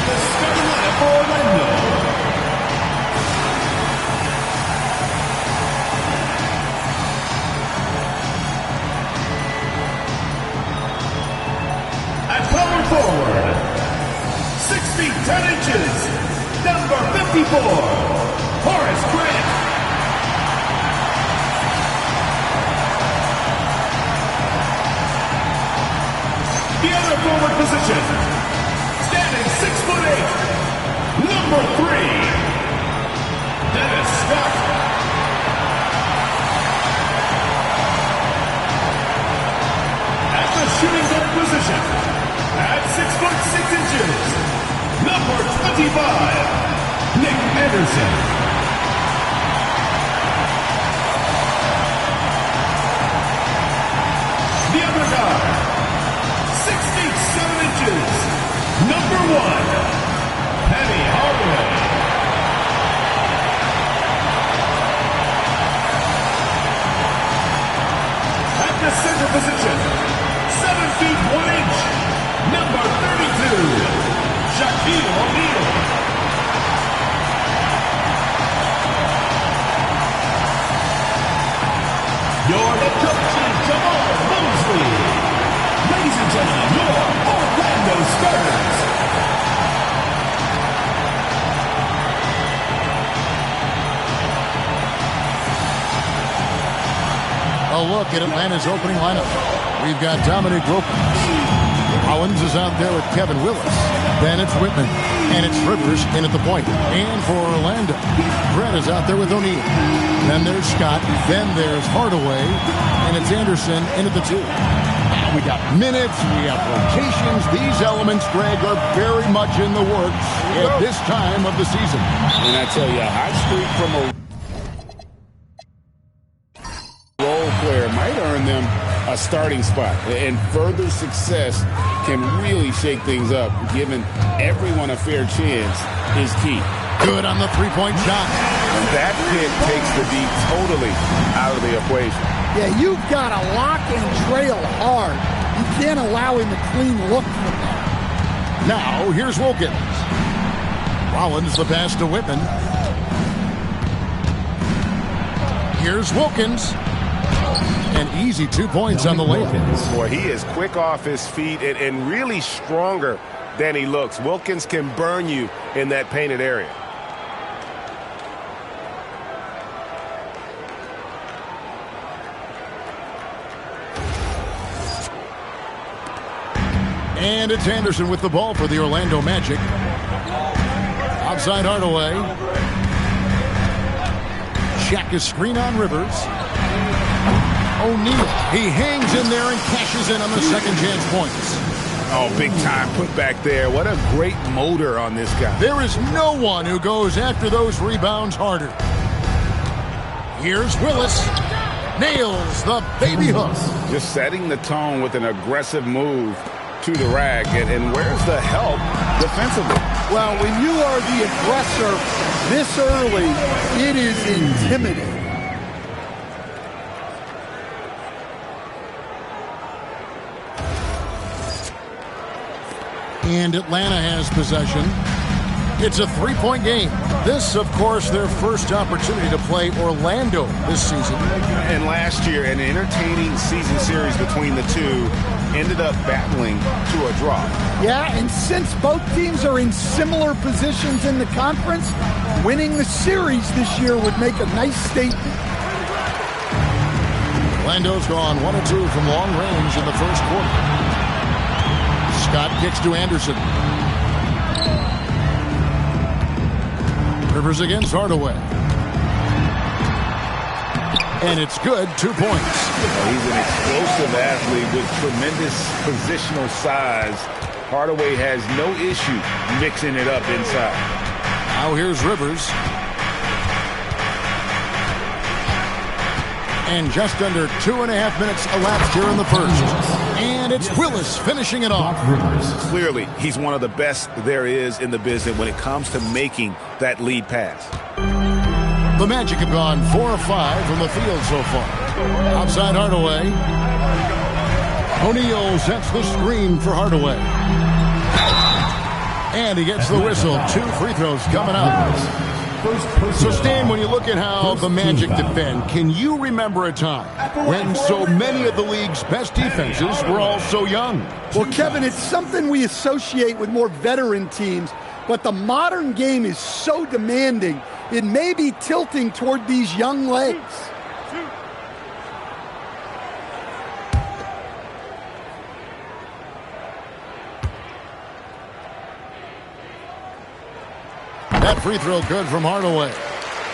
the starting lineup for Orlando. At power forward, 6 feet 10 inches, number 54, Horace Grant. The other forward position, standing 6'8", number 3, Dennis Scott. At the shooting guard position, at 6'6", number 25, Nick Anderson. The other guard, 6 feet 7 inches, number 1, Penny Hardaway. At the center position, 7 feet 1 inch, number 32, Shaquille O'Neal. Your head coach is Jamal Mosley. Ladies and gentlemen, your Orlando Spurs. A look at Atlanta's opening lineup. We've got Dominic Wilkins. Collins is out there with Kevin Willis. Then it's Whitman. And it's Rivers in at the point. And for Orlando, Brett is out there with O'Neal. Then there's Scott. Then there's Hardaway. And it's Anderson in at the 2. We got minutes, we have rotations. These elements, Greg, are very much in the works at this time of the season. And I tell you, a hot streak from a role player might earn them a starting spot. And further success can really shake things up. Giving everyone a fair chance is key. Good on the three-point shot. And that pick takes the D totally out of the equation. Yeah, you've got to lock and trail hard. You can't allow him a clean look from that. Now, here's Wilkins. Rollins the pass to Whitman. Here's Wilkins. An easy 2 points on the layup. Boy, he is quick off his feet and really stronger than he looks. Wilkins can burn you in that painted area. And it's Anderson with the ball for the Orlando Magic. Outside Hardaway. Shaq is screen on Rivers. O'Neal. He hangs in there and cashes in on the second chance points. Oh, big time put back there. What a great motor on this guy. There is no one who goes after those rebounds harder. Here's Willis. Nails the baby hook. Just setting the tone with an aggressive move to the rack. And where's the help defensively? Well, when you are the aggressor this early, it is intimidating. And Atlanta has possession. It's a three-point game. This, of course, their first opportunity to play Orlando this season. And last year, an entertaining season series between the two ended up battling to a draw. Yeah, and since both teams are in similar positions in the conference, winning the series this year would make a nice statement. Orlando's gone 1 of 2 from long range in the first quarter. Scott kicks to Anderson. Rivers against Hardaway. And it's good, 2 points. He's an explosive athlete with tremendous positional size. Hardaway has no issue mixing it up inside. Now here's Rivers. And just under 2.5 minutes elapsed here in the first. And it's Willis finishing it off. Clearly, he's one of the best there is in the business when it comes to making that lead pass. The Magic have gone 4 of 5 from the field so far. Outside Hardaway. O'Neal sets the screen for Hardaway. And he gets the whistle. 2 free throws coming up. So, Stan, when you look at how the Magic defend, can you remember a time when so many of the league's best defenses were all so young? Well, Kevin, it's something we associate with more veteran teams, but the modern game is so demanding, it may be tilting toward these young legs. That free throw good from Hardaway.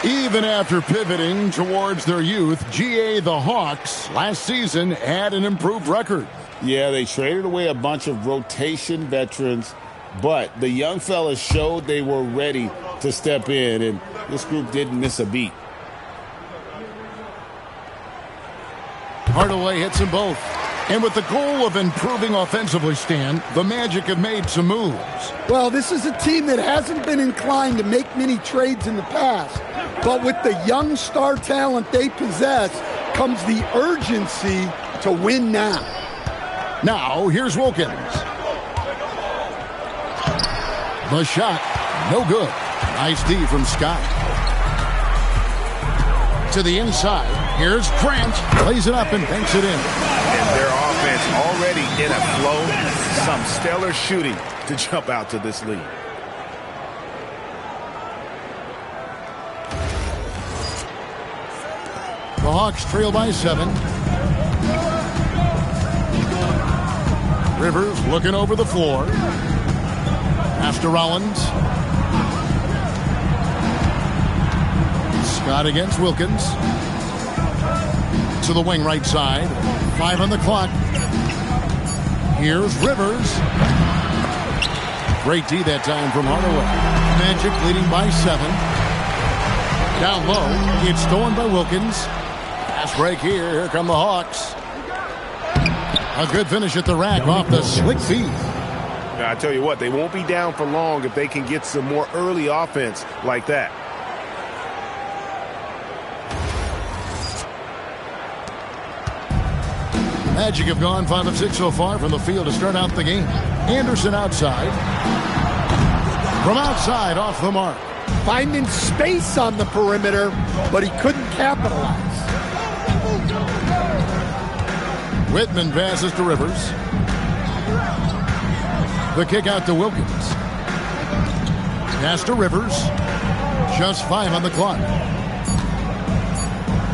Even after pivoting towards their youth, GA the Hawks last season had an improved record. Yeah, they traded away a bunch of rotation veterans, but the young fellas showed they were ready to step in, and this group didn't miss a beat. Hardaway hits them both. And with the goal of improving offensively, Stan, the Magic have made some moves. Well, this is a team that hasn't been inclined to make many trades in the past. But with the young star talent they possess comes the urgency to win now. Now, here's Wilkins. The shot, no good. Nice D from Scott. To the inside, here's Grant. Plays it up and banks it in. And their offense already in a flow. Some stellar shooting to jump out to this lead. The Hawks trail by 7. Rivers looking over the floor. Pass to Rollins. Scott against Wilkins. To the wing right side. 5 on the clock. Here's Rivers. Great D that time from Hardaway. Magic leading by 7. Down low. It's stolen by Wilkins. Pass break here. Here come the Hawks. A good finish at the rack off the slick feed. Now, I tell you what, they won't be down for long if they can get some more early offense like that. Magic have gone 5 of 6 so far from the field to start out the game. Anderson outside. From outside, off the mark. Finding space on the perimeter, but he couldn't capitalize. Whitman passes to Rivers. The kick out to Wilkins. Pass to Rivers. Just 5 on the clock.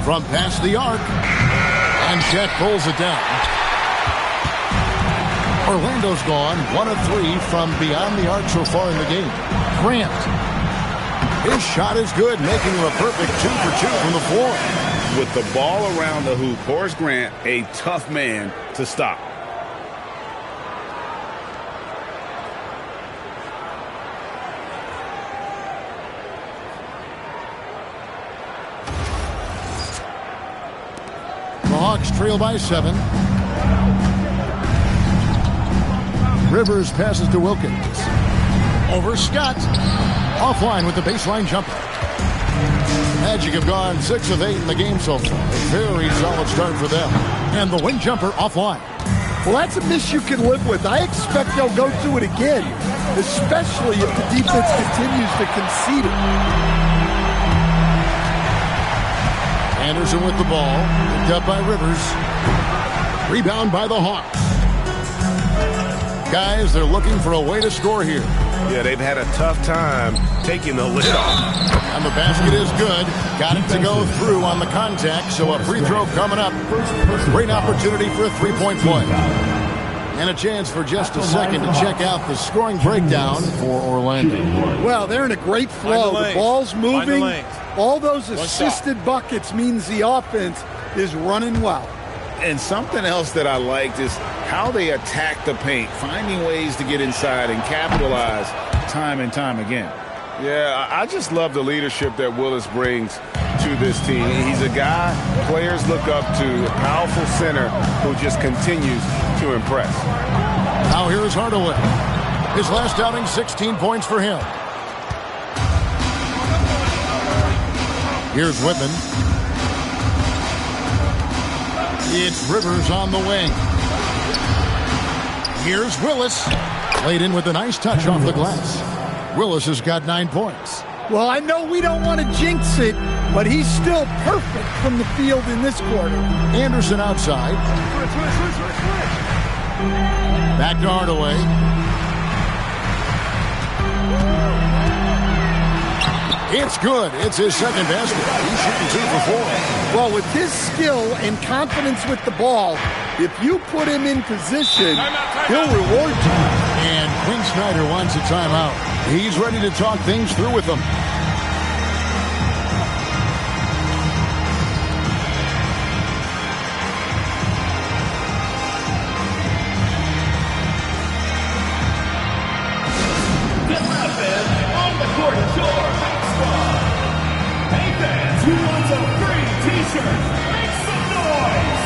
From past the arc. And Chet pulls it down. Orlando's gone 1 of 3 from beyond the arc so far in the game. Grant. His shot is good, making him a perfect 2 for 2 from the floor. With the ball around the hoop, Horace Grant, a tough man to stop. The Hawks trail by 7. Rivers passes to Wilkins. Over Scott. Offline with the baseline jumper. Magic have gone 6 of 8 in the game so far. A very solid start for them. And the wing jumper offline. Well, that's a miss you can live with. I expect they'll go through it again, especially if the defense continues to concede it. Anderson with the ball. Picked up by Rivers. Rebound by the Hawks. Guys, they're looking for a way to score here. Yeah, they've had a tough time taking the lid off. And the basket is good. Got it to go through on the contact, so a free throw coming up. Great opportunity for a three-point play. And a chance for just a second to check out the scoring breakdown for Orlando. Well, they're in a great flow. The ball's moving. All those assisted buckets means the offense is running well. And something else that I liked is how they attack the paint, finding ways to get inside and capitalize time and time again. Yeah, I just love the leadership that Willis brings to this team. He's a guy players look up to, a powerful center who just continues to impress. Now here's Hardaway. His last outing, 16 points for him. Here's Whitman. It's Rivers on the wing. Here's Willis. Laid in with a nice touch off the glass. Willis has got 9 points. Well, I know we don't want to jinx it, but he's still perfect from the field in this quarter. Anderson outside. Back to Hardaway. It's good. It's his second basket. He's shooting 2 for 4. Well, with his skill and confidence with the ball, if you put him in position, he'll reward you. And Quinn Snyder wants a timeout. He's ready to talk things through with them. Who wants a free t-shirt? Make some noise!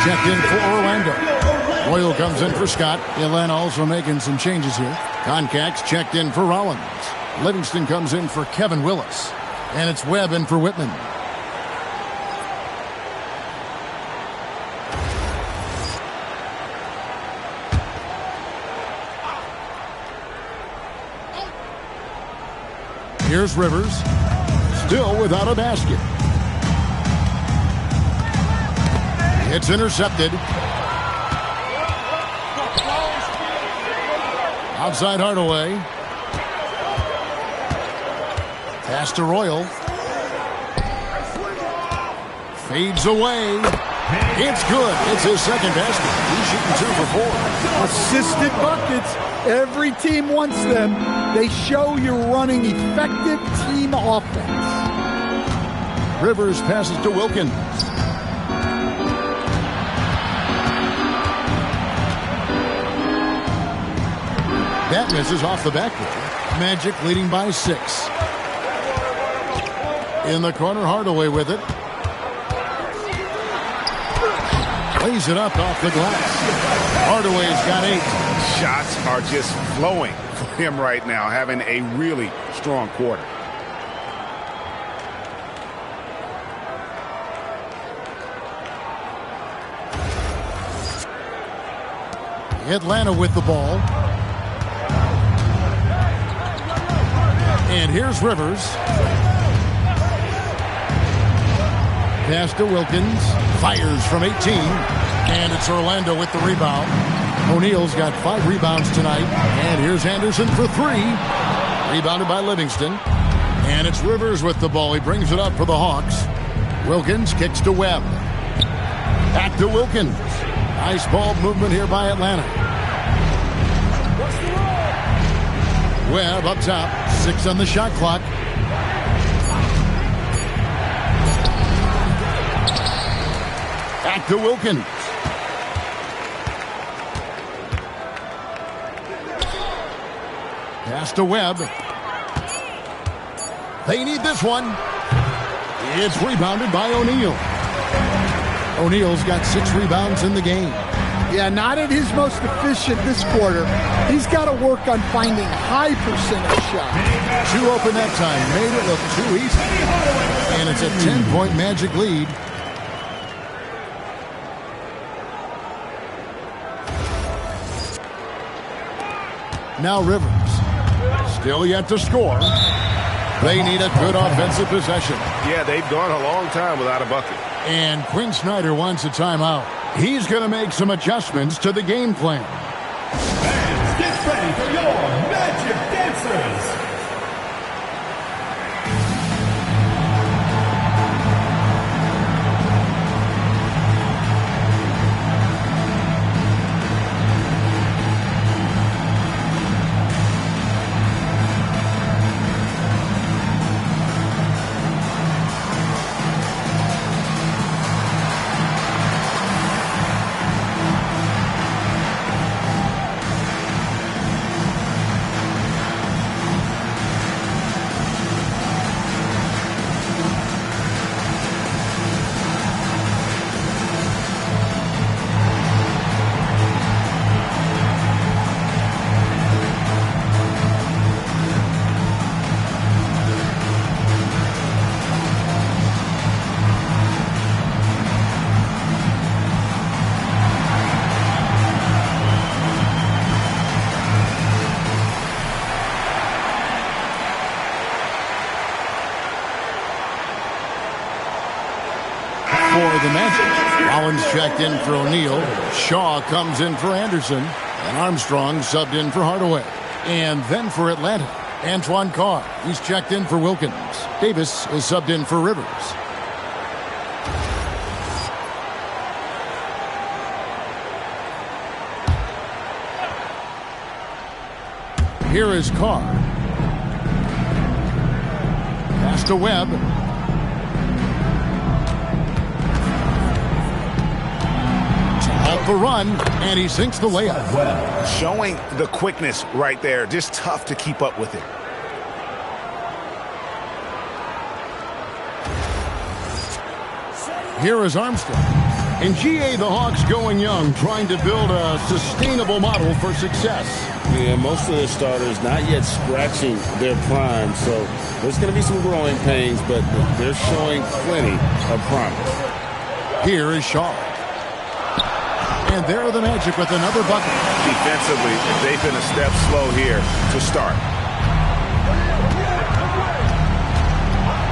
Checked in for Orlando. Royal comes in for Scott. Atlanta also making some changes here. Concax checked in for Rollins. Livingston comes in for Kevin Willis. And it's Webb in for Whitman. Here's Rivers. Still without a basket. It's intercepted. Outside Hardaway. Pass to Royal. Fades away. It's good. It's his second basket. He's shooting 2 for 4. Assisted buckets. Every team wants them. They show you're running effective team offense. Rivers passes to Wilkins. That misses off the backboard. Magic leading by 6. In the corner, Hardaway with it. Lays it up off the glass. Hardaway's got 8. Shots are just flowing for him right now, having a really strong quarter. Atlanta with the ball. And here's Rivers. Pass to Wilkins. Fires from 18. And it's Orlando with the rebound. O'Neal's got 5 rebounds tonight. And here's Anderson for 3. Rebounded by Livingston. And it's Rivers with the ball. He brings it up for the Hawks. Wilkins kicks to Webb. Back to Wilkins. Nice ball movement here by Atlanta. Webb up top. 6 on the shot clock. Back to Wilkins. Pass to Webb. They need this one. It's rebounded by O'Neal. O'Neal's got 6 rebounds in the game. Yeah, not at his most efficient this quarter. He's got to work on finding high percentage shots. 2 open that time. Made it look too easy. And it's a 10-point Magic lead. Now Rivers. Still yet to score. They need a good offensive possession. Yeah, they've gone a long time without a bucket. And Quinn Snyder wants a timeout. He's going to make some adjustments to the game plan. Masters. For the Magic, Rollins checked in for O'Neal. Shaw comes in for Anderson. And Armstrong subbed in for Hardaway. And then for Atlanta, Antoine Carr. He's checked in for Wilkins. Davis is subbed in for Rivers. Here is Carr. Pass to Webb. The run, and he sinks the layup. Showing the quickness right there. Just tough to keep up with it. Here is Armstrong. In GA, the Hawks going young, trying to build a sustainable model for success. Yeah, most of the starters not yet scratching their prime, so there's going to be some growing pains, but they're showing plenty of promise. Here is Shaw. And there are the Magic with another bucket. Defensively, they've been a step slow here to start.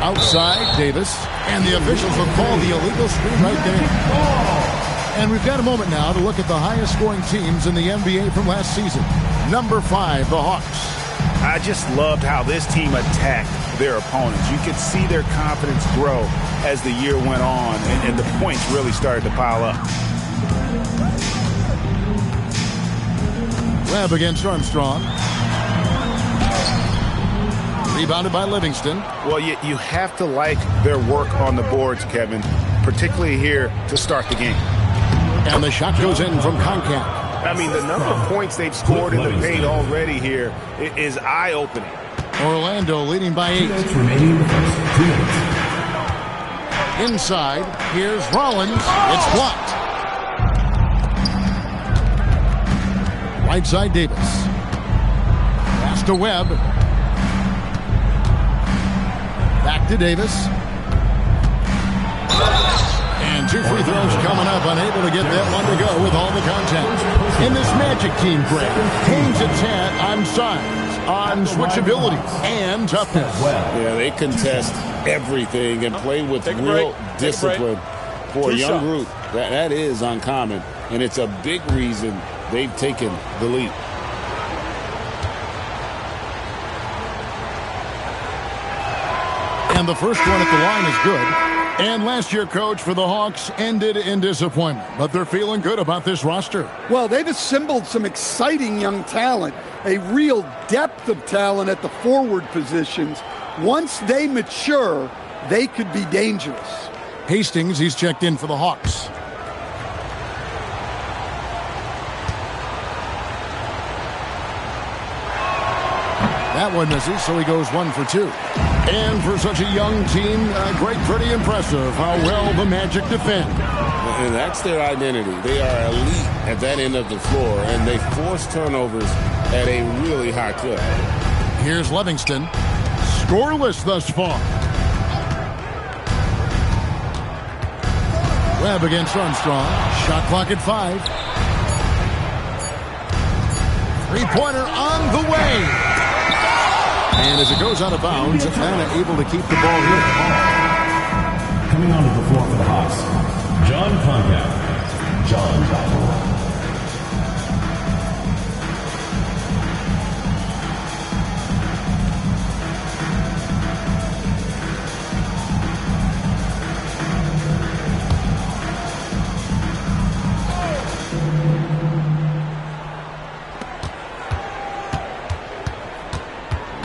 Outside, Davis. And the officials will call the illegal screen right there. And we've got a moment now to look at the highest scoring teams in the NBA from last season. Number 5, the Hawks. I just loved how this team attacked their opponents. You could see their confidence grow as the year went on, and the points really started to pile up. Webb against Armstrong. Rebounded by Livingston. Well, you have to like their work on the boards, Kevin, particularly here to start the game. And the shot goes in from Concat. I mean, the number of points they've scored in the paint already here is eye-opening. Orlando leading by 8. Inside, here's Rollins. It's blocked. Right side, Davis. Pass to Webb. Back to Davis. And 2 free throws coming up. Unable to get that one to go with all the contact. In this Magic team, Greg, Haynes its hat on size, on switchability, and toughness. Yeah, they contest everything and play with real discipline. For a young group, that is uncommon. And it's a big reason they've taken the lead. And the first one at the line is good. And last year, coach, for the Hawks ended in disappointment. But they're feeling good about this roster. Well, they've assembled some exciting young talent, a real depth of talent at the forward positions. Once they mature, they could be dangerous. Hastings, he's checked in for the Hawks. That one misses, so he goes 1 for 2. And for such a young team, pretty impressive how well the Magic defend. And that's their identity. They are elite at that end of the floor, and they force turnovers at a really high clip. Here's Livingston. Scoreless thus far. Webb against Armstrong. Shot clock at 5. Three-pointer on the way. And as it goes out of bounds, Atlanta able to keep the ball here. Coming onto the floor for the Hawks, John Concat. John.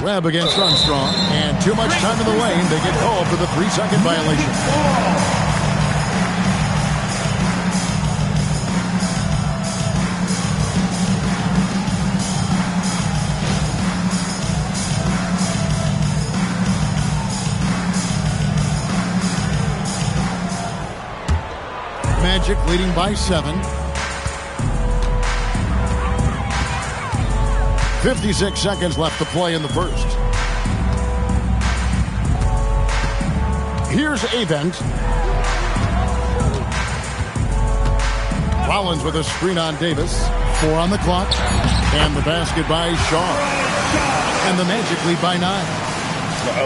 Webb against Armstrong, and too much time in the lane. They get called for the 3-second violation. Magic leading by 7. 56 seconds left to play in the first. Here's Avent. Rollins with a screen on Davis. 4 on the clock. And the basket by Shaw. And the Magic lead by 9.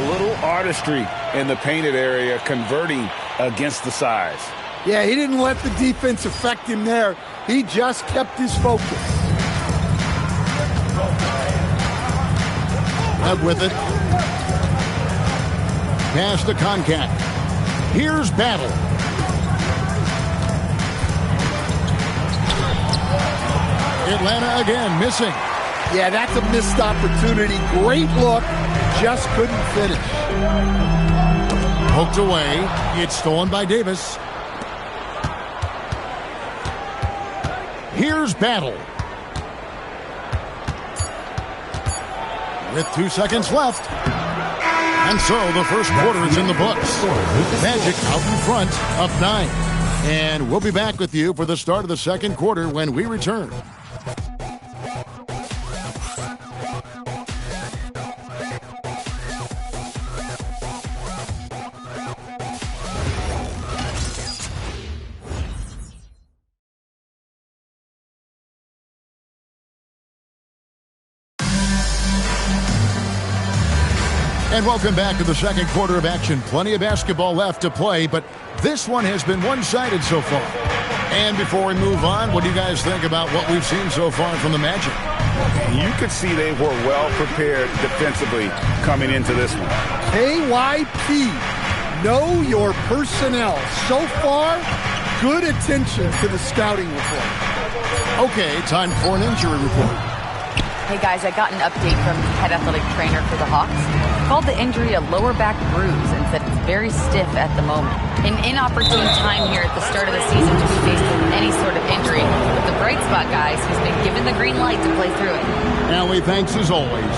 A little artistry in the painted area, converting against the size. Yeah, he didn't let the defense affect him there. He just kept his focus. Webb with it. Pass to Concat. Here's Battle. Atlanta again missing. Yeah, that's a missed opportunity. Great look. Just couldn't finish. Poked away. It's stolen by Davis. Here's Battle. With 2 seconds left. And so the first quarter is in the books. Magic out in front, up 9. And we'll be back with you for the start of the second quarter when we return. And welcome back to the second quarter of action. Plenty of basketball left to play, but this one has been one-sided so far. And before we move on, what do you guys think about what we've seen so far from the Magic? You could see they were well prepared defensively coming into this one. KYP, know your personnel. So far, good attention to the scouting report. Okay, time for an injury report. Hey guys, I got an update from the head athletic trainer for the Hawks. Called the injury a lower back bruise and said it's very stiff at the moment. An inopportune time here at the start of the season to be faced with any sort of injury. But the bright spot, guys, he's been given the green light to play through it. Allie, thanks as always.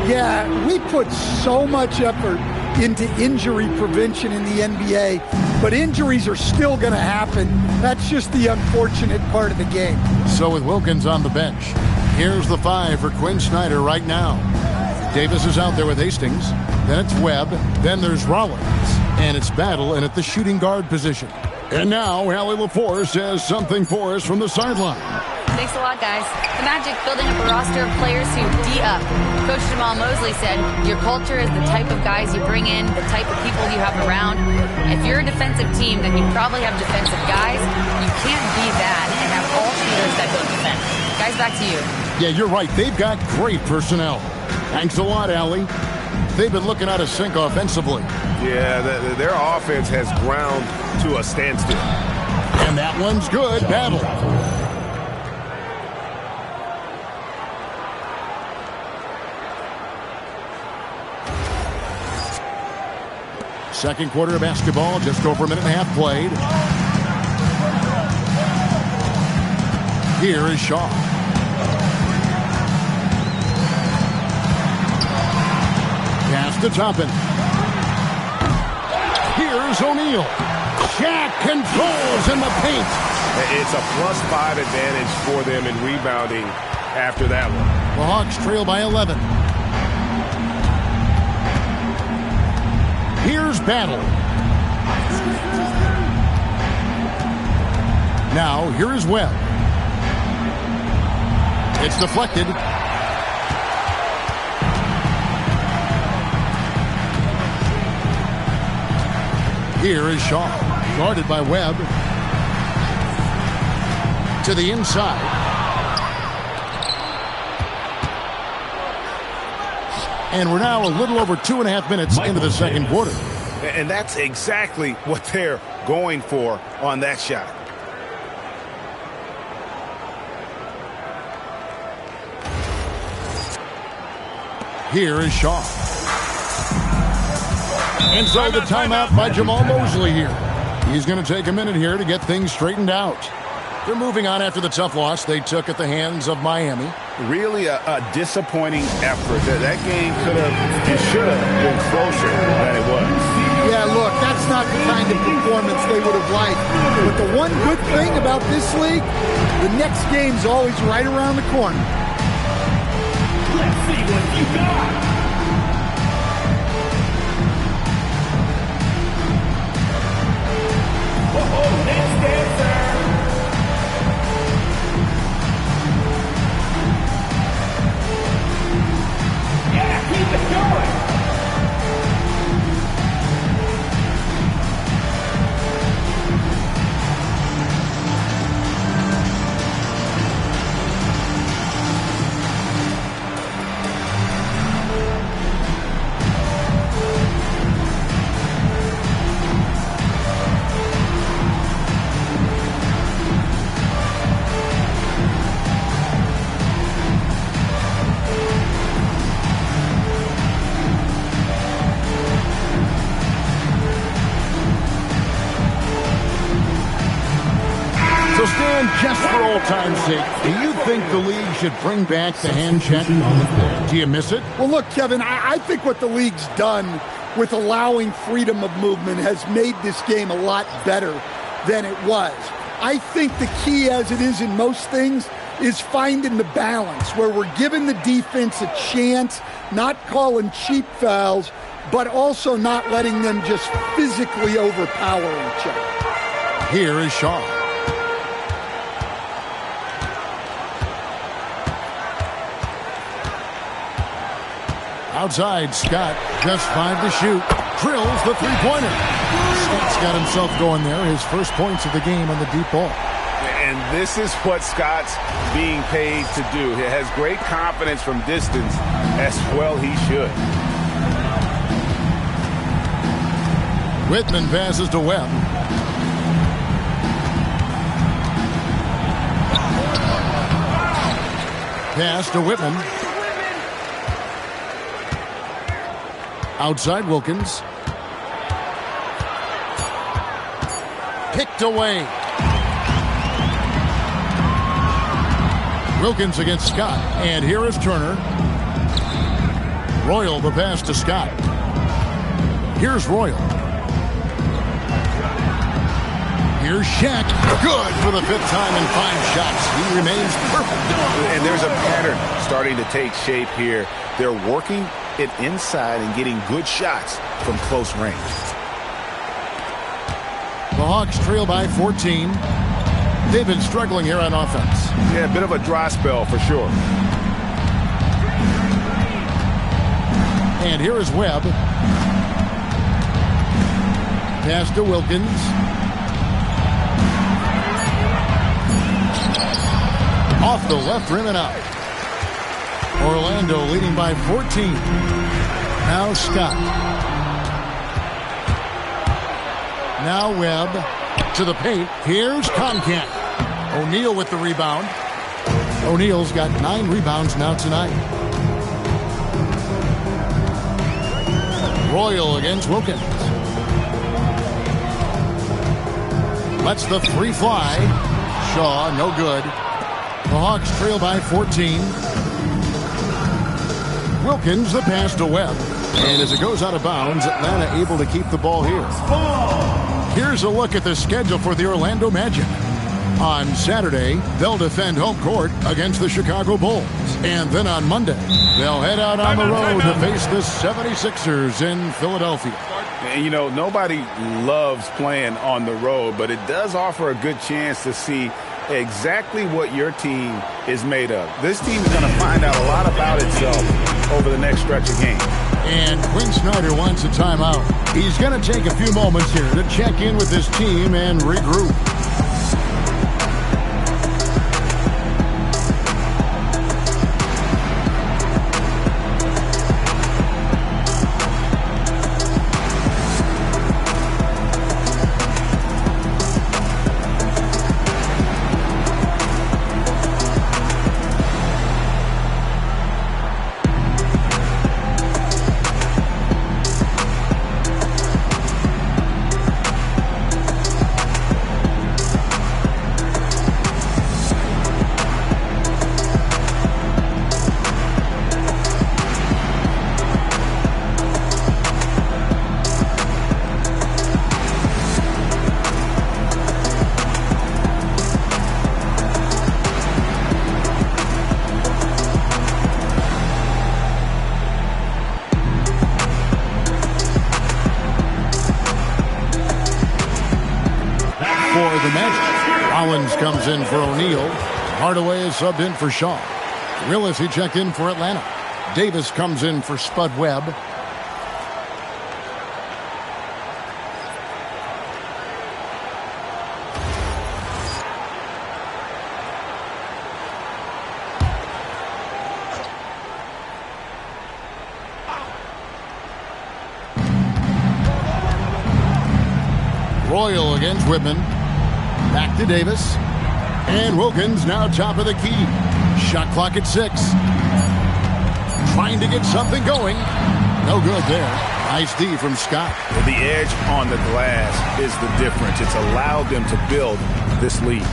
Yeah, we put so much effort into injury prevention in the NBA, but injuries are still going to happen. That's just the unfortunate part of the game. So with Wilkins on the bench, here's the 5 for Quinn Snyder right now. Davis is out there with Hastings. Then it's Webb. Then there's Rollins. And it's Battle and at the shooting guard position. And now Allie LaForce has something for us from the sideline. Thanks a lot, guys. The Magic building up a roster of players who D up. Coach Jamal Mosley said, your culture is the type of guys you bring in, the type of people you have around. If you're a defensive team, then you probably have defensive guys. You can't be that and have all shooters that don't defend. Guys, back to you. Yeah, you're right. They've got great personnel. Thanks a lot, Allie. They've been looking out of sync offensively. Yeah, their offense has ground to a standstill. And that one's good. Battle. Second quarter of basketball, just over a minute and a half played. Here is Shaw. Pass to Toppin. Here's O'Neal. Shaq controls in the paint. It's a +5 advantage for them in rebounding after that one. The Hawks trail by 11. Here's Battle. Now, here is Webb. It's deflected. Here is Shaw, guarded by Webb. To the inside. And we're now a little over 2.5 minutes into the second quarter. And that's exactly what they're going for on that shot. Here is Shaw. And so the timeout by Jamal Mosley here. He's going to take a minute here to get things straightened out. They're moving on after the tough loss they took at the hands of Miami. Really a disappointing effort. That game could have and should have been closer than it was. Yeah, look, that's not the kind of performance they would have liked. But the one good thing about this league, the next game's always right around the corner. Let's see what you got. Oh, next dancer. Yeah, keep it going. Just for old time's sake, do you think the league should bring back the hand check on the field? Do you miss it? Well, look, Kevin, I think what the league's done with allowing freedom of movement has made this game a lot better than it was. I think the key, as it is in most things, is finding the balance where we're giving the defense a chance, not calling cheap fouls, but also not letting them just physically overpower each other. Here is Shaw. Outside, Scott, just 5 to shoot. Drills the three-pointer. Scott's got himself going there. His first points of the game on the deep ball. And this is what Scott's being paid to do. He has great confidence from distance, as well he should. Whitman passes to Webb. Pass to Whitman. Outside Wilkins. Picked away. Wilkins against Scott. And here is Turner. Royal the pass to Scott. Here's Royal. Here's Shaq. Good for the 5th time in 5 shots. He remains perfect. And there's a pattern starting to take shape here. They're working it inside and getting good shots from close range. The Hawks trail by 14. They've been struggling here on offense. Yeah, a bit of a dry spell for sure. And here is Webb. Pass to Wilkins. Off the left rim and out. Orlando leading by 14. Now Scott. Now Webb to the paint. Here's Concat. O'Neal with the rebound. O'Neal's got 9 rebounds now tonight. Royal against Wilkins. Lets the three fly. Shaw, no good. The Hawks trail by 14. Wilkins, the pass to Webb. And as it goes out of bounds, Atlanta able to keep the ball here. Here's a look at the schedule for the Orlando Magic. On Saturday, they'll defend home court against the Chicago Bulls. And then on Monday, they'll head out on the road to face the 76ers in Philadelphia. And, you know, nobody loves playing on the road, but it does offer a good chance to see exactly what your team is made of. This team is going to find out a lot about itself over the next stretch of games. And Quinn Snyder wants a timeout. He's going to take a few moments here to check in with his team and regroup. Rollins comes in for O'Neal. Hardaway is subbed in for Shaw. Willis, he checked in for Atlanta. Davis comes in for Spud Webb. Royal against Whitman. Back to Davis. And Wilkins now top of the key. Shot clock at 6. Trying to get something going. No good there. Nice D from Scott. The edge on the glass is the difference. It's allowed them to build this lead.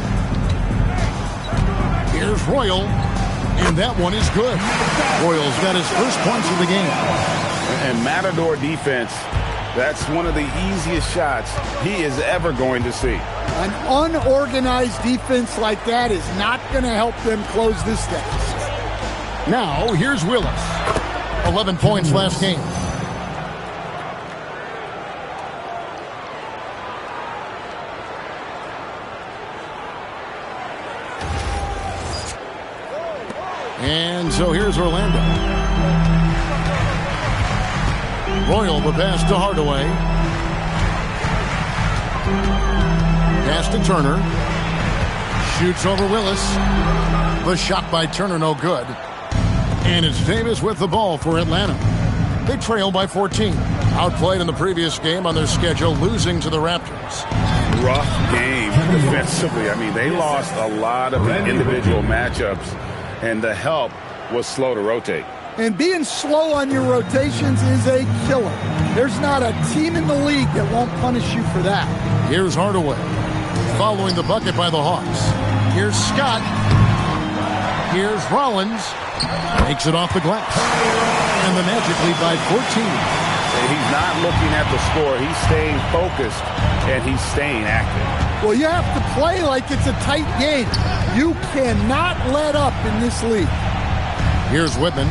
Here's Royal. And that one is good. Royal's got his first points of the game. And Matador defense, that's one of the easiest shots he is ever going to see. An unorganized defense like that is not going to help them close this deficit. Now, here's Willis. 11 points last game. And so here's Orlando. Royal, the pass to Hardaway. Pass to Turner. Shoots over Willis. The shot by Turner, no good. And it's Davis with the ball for Atlanta. They trail by 14. Outplayed in the previous game on their schedule, losing to the Raptors. Rough game defensively. I mean, they lost a lot of the individual matchups, and the help was slow to rotate. And being slow on your rotations is a killer. There's not a team in the league that won't punish you for that. Here's Hardaway. Following the bucket by the Hawks. Here's Scott. Here's Rollins. Makes it off the glass. And the Magic lead by 14. He's not looking at the score. He's staying focused, and he's staying active. Well, you have to play like it's a tight game. You cannot let up in this league. Here's Whitman.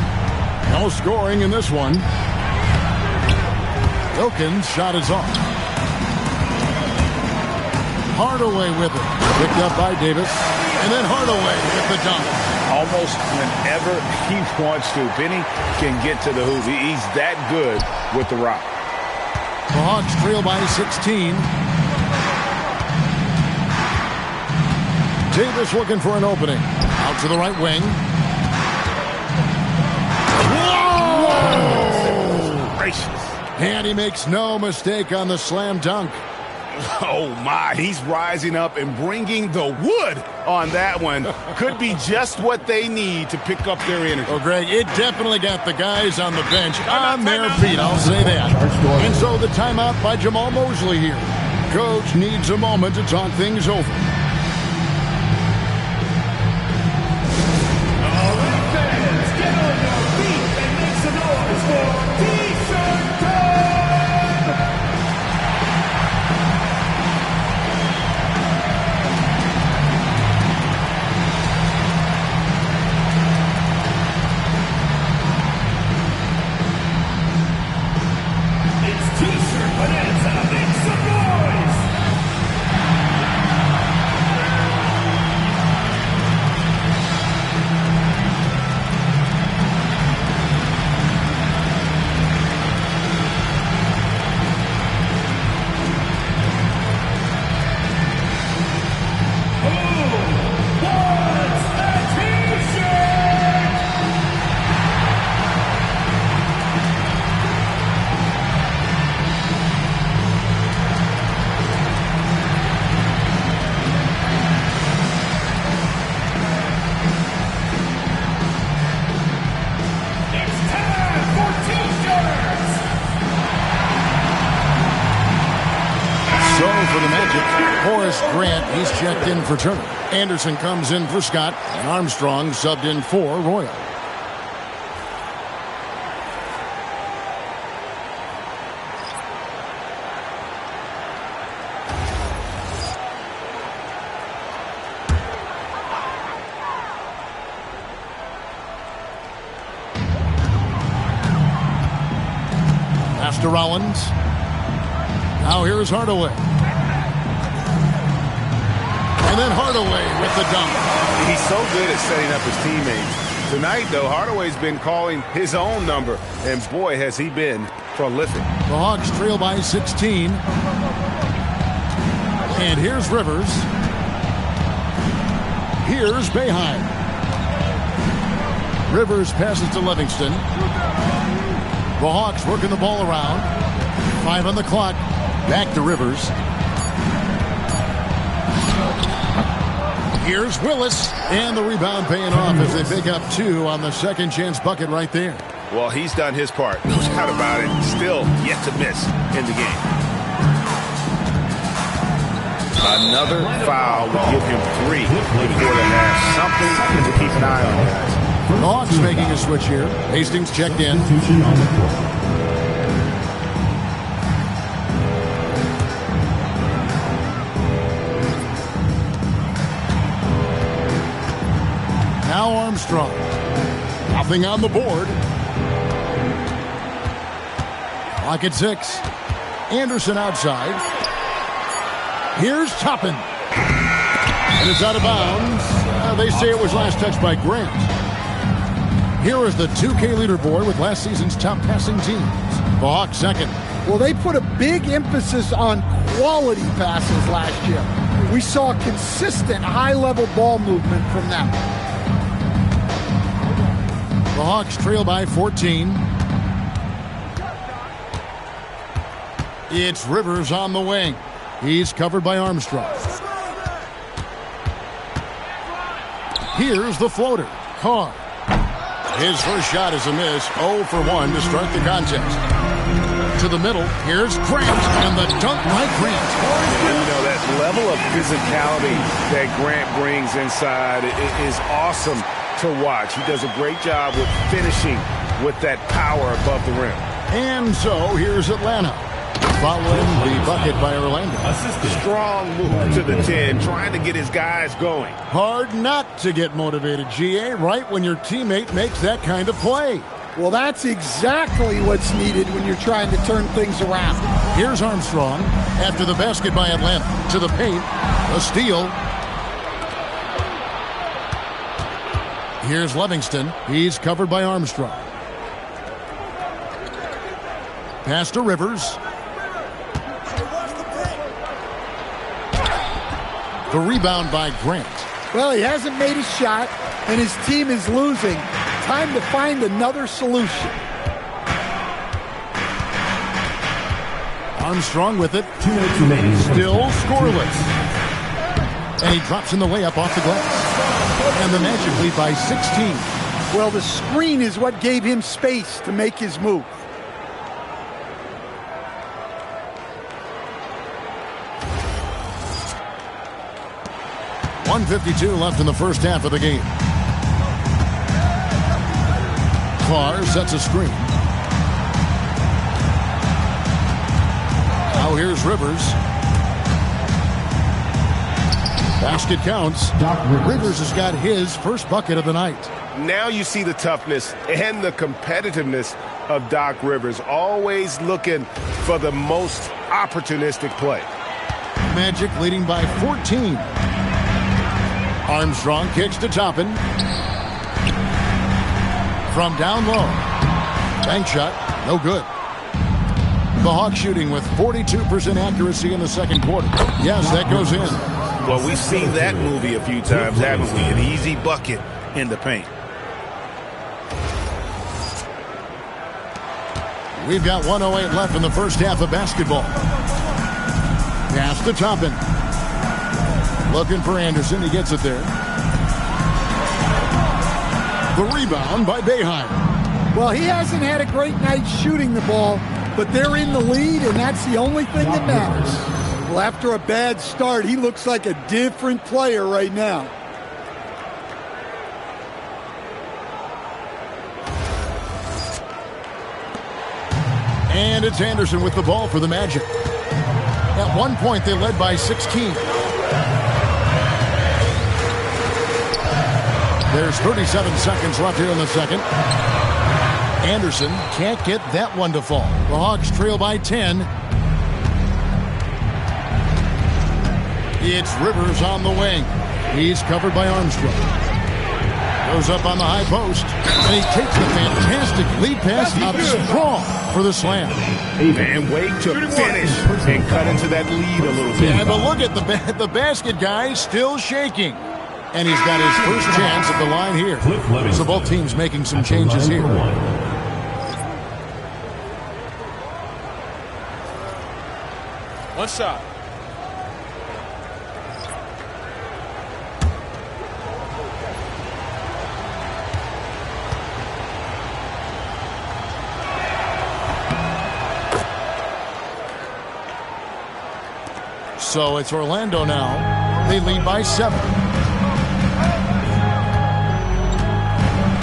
No scoring in this one. Wilkins' shot is off. Hardaway with it. Picked up by Davis. And then Hardaway with the dunk. Almost whenever he wants to. Benny can get to the hoop. He's that good with the rock. The Hawks trail by 16. Davis looking for an opening. Out to the right wing. Whoa! Gracious. And he makes no mistake on the slam dunk. Oh, my. He's rising up and bringing the wood on that one. Could be just what they need to pick up their energy. Well, Greg, it definitely got the guys on the bench on their feet. I'll say that. And so the timeout by Jamal Mosley here. Coach needs a moment to talk things over. All right, fans, get on your feet and make some noise for T-shirt time! It's T-shirt bonanza. Make some noise! Who wants a T-shirt? It's time for T-shirts! So for the Magic, Horace Grant, he's checked in for Turner. Anderson comes in for Scott. And Armstrong subbed in for Royal. Pass to Rollins. Now here's Hardaway. And then Hardaway with the dunk. He's so good at setting up his teammates. Tonight, though, Hardaway's been calling his own number, and boy, has he been prolific. The Hawks trail by 16. And here's Rivers. Here's Boeheim. Rivers passes to Livingston. The Hawks working the ball around. 5 on the clock. Back to Rivers. Here's Willis. And the rebound paying off as they pick up 2 on the second chance bucket right there. Well, he's done his part. No doubt about it. Still yet to miss in the game. Another foul will give him 3 before the half. Something to keep an eye on, guys. The Hawks making a switch here. Hastings checked in. Now Armstrong. Nothing on the board. Clock at 6. Anderson outside. Here's Toppin. And it's out of bounds. They say it was last touched by Grant. Here is the 2K leaderboard with last season's top passing teams. The Hawks second. Well, they put a big emphasis on quality passes last year. We saw consistent high-level ball movement from them. The Hawks trail by 14. It's Rivers on the wing. He's covered by Armstrong. Here's the floater. Carr. His first shot is a miss. 0 for 1 to start the contest. To the middle. Here's Grant. And the dunk by Grant. You know, that level of physicality that Grant brings inside is awesome to watch. He does a great job with finishing with that power above the rim. And so here's Atlanta. Following the bucket by Orlando. Strong move to the 10, trying to get his guys going. Hard not to get motivated, GA, right when your teammate makes that kind of play. Well, that's exactly what's needed when you're trying to turn things around. Here's Armstrong after the basket by Atlanta. To the paint. A steal. Here's Livingston. He's covered by Armstrong. Pass to Rivers. The rebound by Grant. Well, he hasn't made a shot, and his team is losing. Time to find another solution. Armstrong with it. 2 minutes remaining. Still scoreless. And he drops in the layup off the glass. And the Magic lead by 16. Well, the screen is what gave him space to make his move. .152 left in the first half of the game. Carr sets a screen. Now here's Rivers. Basket counts. Rivers has got his first bucket of the night. Now you see the toughness and the competitiveness of Doc Rivers. Always looking for the most opportunistic play. Magic leading by 14. Armstrong kicks to Toppin. From down low. Bank shot, no good. The Hawks shooting with 42% accuracy in the second quarter. Yes, that goes in. Well, we've seen that movie a few times, haven't we? An easy bucket in the paint. We've got 1:08 left in the first half of basketball. Pass to Toppin. Looking for Anderson. He gets it there. The rebound by Boeheim. Well, he hasn't had a great night shooting the ball, but they're in the lead, and that's the only thing that matters. Well, after a bad start, he looks like a different player right now. And it's Anderson with the ball for the Magic. At one point, they led by 16. There's 37 seconds left here in the second. Anderson can't get that one to fall. The Hawks trail by 10. It's Rivers on the wing. He's covered by Armstrong. Goes up on the high post, and he takes a fantastic lead pass up strong for the slam. And wait to finish and cut into that lead a little bit. Yeah, but look at the basket guy still shaking. And he's got his first chance at the line here. So both teams making some changes here. One shot. So it's Orlando now. They lead by 7.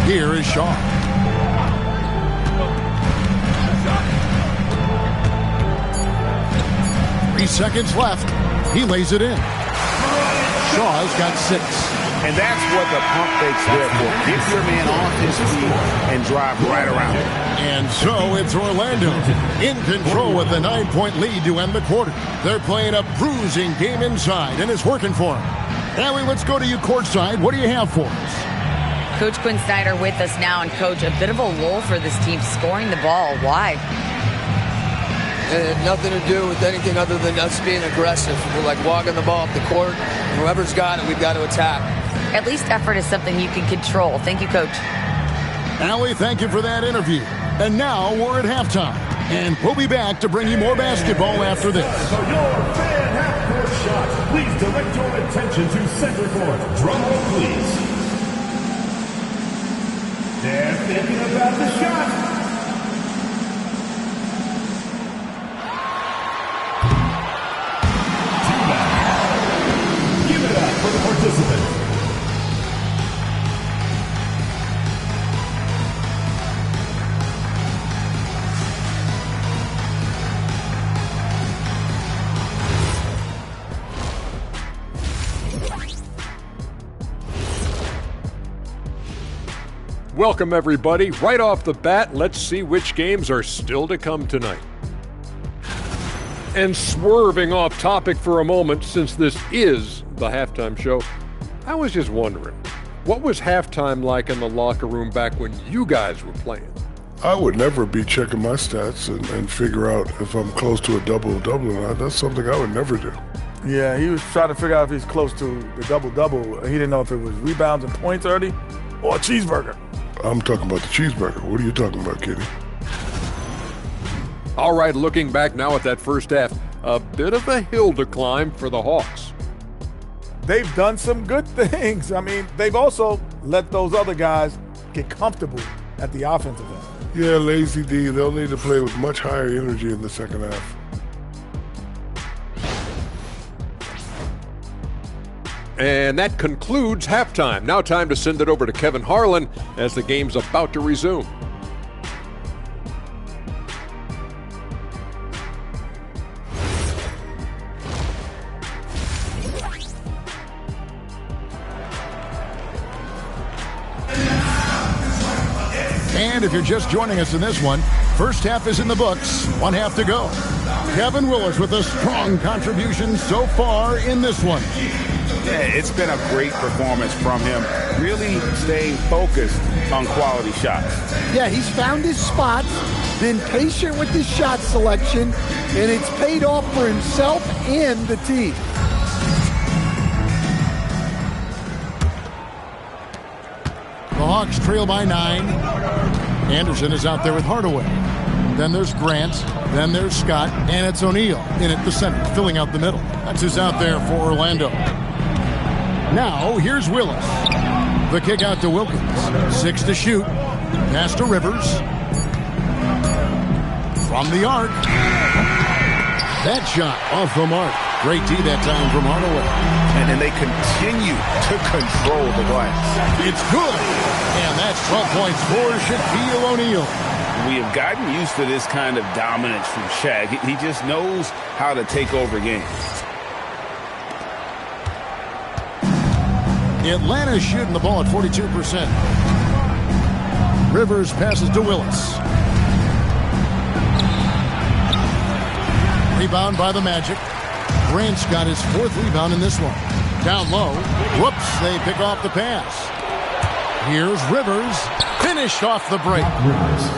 Here is Shaw. Three seconds left. He lays it in. Shaw's got 6. And that's what the pump fake's there for. Get your man off his feet and drive right around it. And so it's Orlando in control with a 9-point lead to end the quarter. They're playing a bruising game inside, and it's working for them. Allie, let's go to you courtside. What do you have for us? Coach Quinn Snyder with us now, and Coach, a bit of a lull for this team scoring the ball. Why? It had nothing to do with anything other than us being aggressive. We're like walking the ball up the court. Whoever's got it, we've got to attack. At least effort is something you can control. Thank you, Coach. Allie, thank you for that interview. And now we're at halftime. And we'll be back to bring you more basketball after this. So your fan half-court shot. Please direct your attention to center court. Drum roll, please. They're thinking about the shot. Give it up for the participants. Welcome, everybody. Right off the bat, let's see which games are still to come tonight. And swerving off topic for a moment, since this is the halftime show, I was just wondering, what was halftime like in the locker room back when you guys were playing? I would never be checking my stats and figure out if I'm close to a double-double or not. That's something I would never do. Yeah, he was trying to figure out if he's close to the double-double. He didn't know if it was rebounds and points early or a cheeseburger. I'm talking about the cheeseburger. What are you talking about, Kitty? All right, looking back now at that first half, a bit of a hill to climb for the Hawks. They've done some good things. I mean, they've also let those other guys get comfortable at the offensive end. Yeah, Lazy D, they'll need to play with much higher energy in the second half. And that concludes halftime. Now time to send it over to Kevin Harlan as the game's about to resume. And if you're just joining us in this one, first half is in the books, 1 half to go. Kevin Willis with a strong contribution so far in this one. Yeah, it's been a great performance from him, really staying focused on quality shots. Yeah, he's found his spots, been patient with his shot selection, and it's paid off for himself and the team. The Hawks trail by 9. Anderson is out there with Hardaway. Then there's Grant. Then there's Scott. And it's O'Neal in at the center, filling out the middle. That's who's out there for Orlando. Now, here's Willis. The kick out to Wilkins. 6 to shoot. Pass to Rivers. From the arc. That shot off the mark. Great D that time from Hardaway. And then they continue to control the glass. It's good. And that's 12 points for Shaquille O'Neal. We have gotten used to this kind of dominance from Shaq. He just knows how to take over games. Atlanta's shooting the ball at 42%. Rivers passes to Willis. Rebound by the Magic. Grant's got his 4th rebound in this one. Down low. Whoops, they pick off the pass. Here's Rivers. Finished off the break.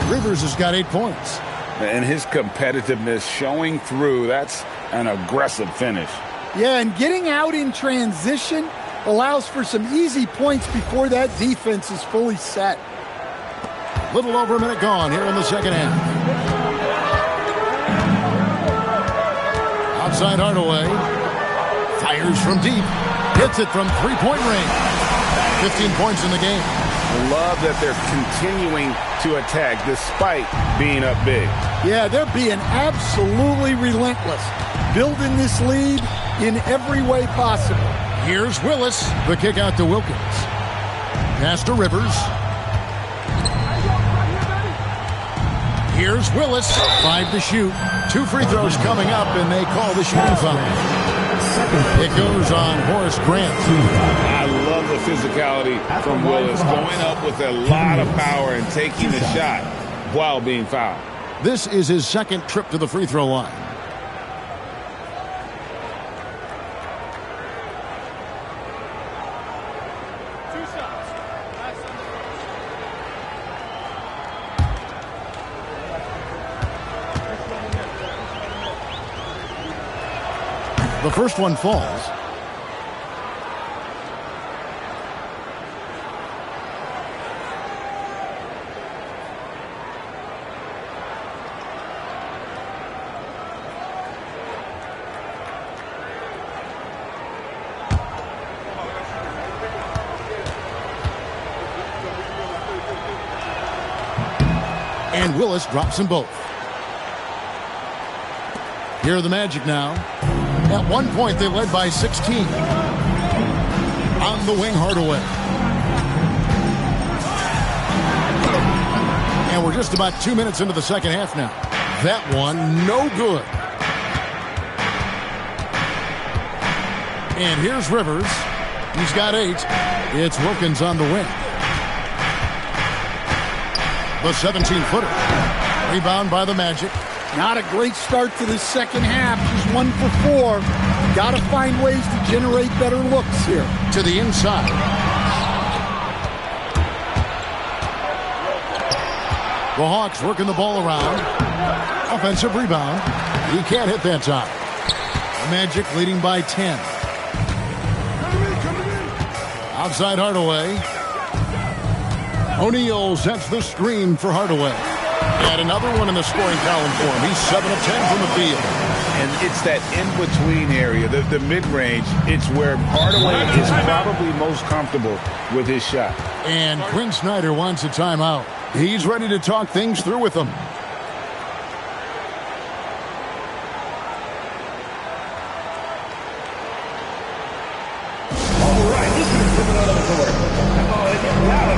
Rivers has got 8 points. And his competitiveness showing through. That's an aggressive finish. Yeah, and getting out in transition allows for some easy points before that defense is fully set. Little over a minute gone here in the second half. Outside Hardaway. Fires from deep. Hits it from three-point range. 15 points in the game. I love that they're continuing to attack despite being up big. Yeah, they're being absolutely relentless. Building this lead in every way possible. Here's Willis. The kick out to Wilkins. Pass to Rivers. Here's Willis. 5 to shoot. 2 free throws coming up, and they call the shooting foul. It goes on Horace Grant. I love the physicality from Willis, going up with a lot of power and taking the shot while being fouled. This is his 2nd trip to the free throw line. The first one falls. And Willis drops them both. Here are the Magic now. At one point, they led by 16. On the wing, Hardaway. And we're just about 2 minutes into the second half now. That one, no good. And here's Rivers. He's got 8. It's Wilkins on the wing. The 17-footer. Rebound by the Magic. Not a great start to this second half. Just 1 for 4. Got to find ways to generate better looks here. To the inside. The Hawks working the ball around. Offensive rebound. He can't hit that time. The Magic leading by 10. Outside Hardaway. O'Neal sets the screen for Hardaway. And another one in the scoring column for him. He's 7 of 10 from the field. And it's that in-between area, the mid-range. It's where Hardaway is probably most comfortable with his shot. And Quinn Snyder wants a timeout. He's ready to talk things through with them. All right, this is coming out of the court. Now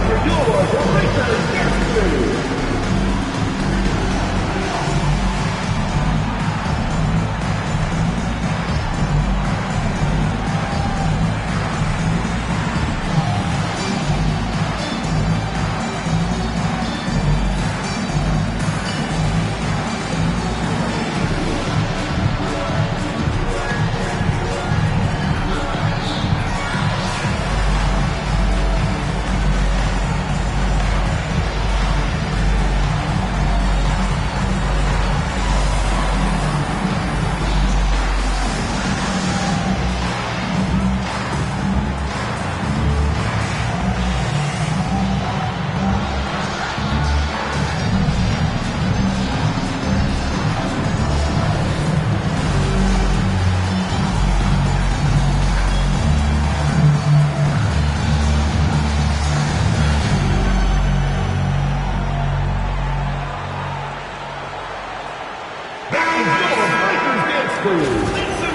for your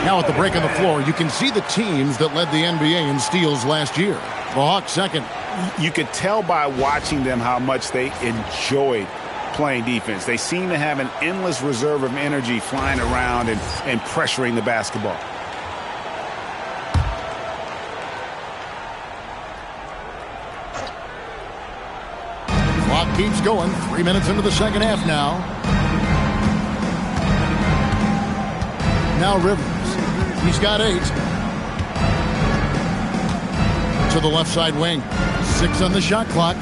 Now at the break on the floor, you can see the teams that led the NBA in steals last year. The Hawks second. You could tell by watching them how much they enjoyed playing defense. They seem to have an endless reserve of energy flying around and pressuring the basketball. Clock keeps going. 3 minutes into the second half now. Now Rivers. He's got 8. To the left side wing. 6 on the shot clock.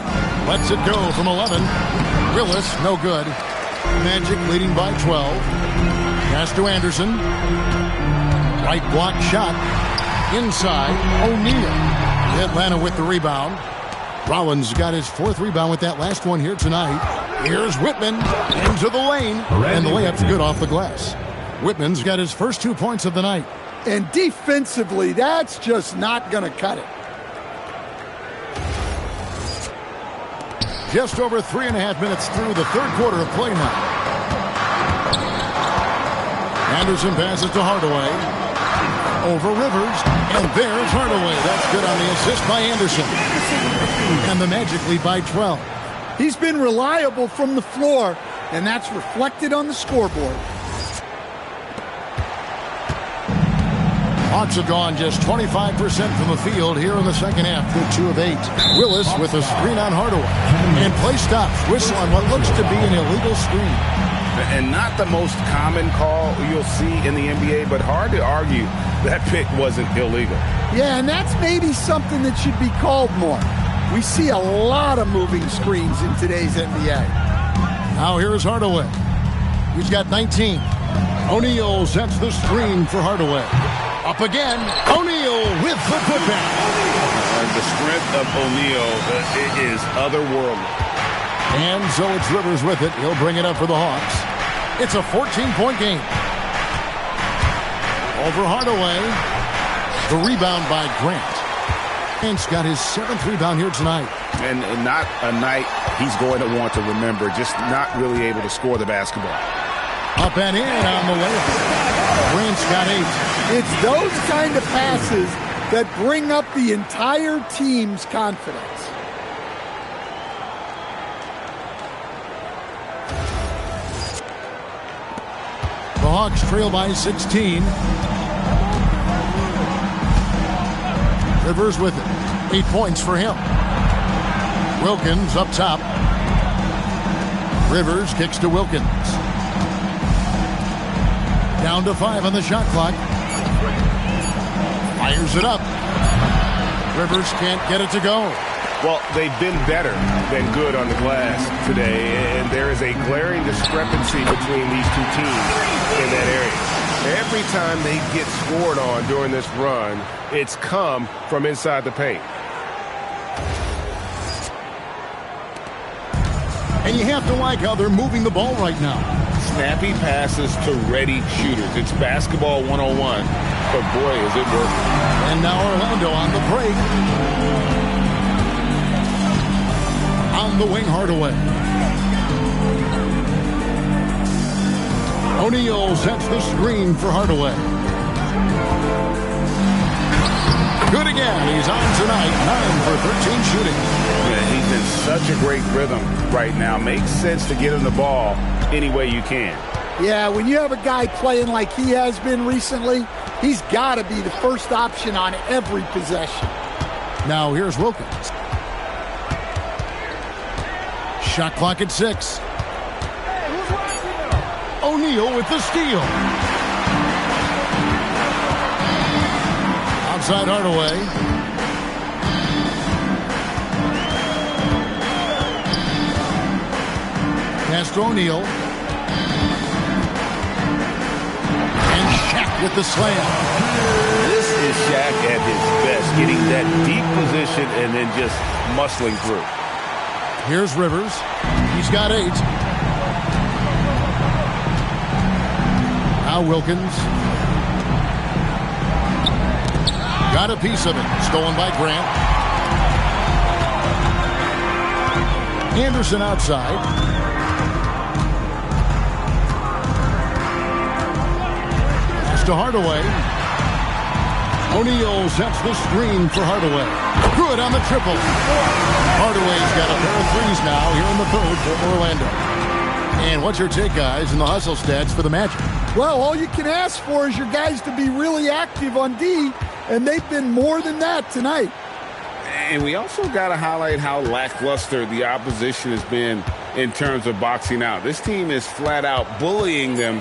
Lets it go from 11. Willis, no good. Magic leading by 12. Pass to Anderson. Right block shot. Inside, O'Neal. Atlanta with the rebound. Rollins got his 4th rebound with that last one here tonight. Here's Whitman into the lane. And the layup's good off the glass. Whitman's got his first 2 points of the night. And defensively, that's just not going to cut it. Just over 3.5 minutes through the third quarter of play now. Anderson passes to Hardaway. Over Rivers. And there's Hardaway. That's good on the assist by Anderson. And the Magic lead by 12. He's been reliable from the floor, and that's reflected on the scoreboard. Hawks have gone just 25% from the field here in the second half. They're 2 of 8. Willis with a screen on Hardaway. And play stops. Whistle on what looks to be an illegal screen. And not the most common call you'll see in the NBA, but hard to argue that pick wasn't illegal. Yeah, and that's maybe something that should be called more. We see a lot of moving screens in today's NBA. Now here's Hardaway. He's got 19. O'Neal sets the screen for Hardaway. Up again. O'Neal with the putback. The strength of O'Neal is otherworldly. And so it's Rivers with it. He'll bring it up for the Hawks. It's a 14-point game. Over Hardaway. The rebound by Grant. Grant's got his 7th rebound here tonight. And not a night he's going to want to remember. Just not really able to score the basketball. Up and in on the layup. Grant's got 8. It's those kind of passes that bring up the entire team's confidence. The Hawks trail by 16. Rivers with it. 8 points for him. Wilkins up top. Rivers kicks to Wilkins. Down to 5 on the shot clock. Fires it up. Rivers can't get it to go. Well, they've been better than good on the glass today, and there is a glaring discrepancy between these two teams in that area. Every time they get scored on during this run, it's come from inside the paint. And you have to like how they're moving the ball right now. Snappy passes to ready shooters. It's basketball 101, but boy, is it working. And now Orlando on the break. On the wing, Hardaway. O'Neal sets the screen for Hardaway. Good again. He's on tonight. 9 for 13 shooting. Yeah, he's in such a great rhythm right now. Makes sense to get him the ball any way you can. Yeah, when you have a guy playing like he has been recently, he's got to be the first option on every possession. Now here's Wilkins. Shot clock at 6. O'Neal with the steal. Outside Hardaway. Pass to O'Neal. And Shaq with the slam. This is Shaq at his best, getting that deep position and then just muscling through. Here's Rivers. He's got 8. Now Wilkins. Got a piece of it. Stolen by Grant. Anderson outside. Pass to Hardaway. O'Neal sets the screen for Hardaway. Good on the triple. Hardaway's got a pair of threes now here in the third for Orlando. And what's your take, guys, in the hustle stats for the Magic? Well, all you can ask for is your guys to be really active on D, and they've been more than that tonight. And we also got to highlight how lackluster the opposition has been in terms of boxing out. This team is flat out bullying them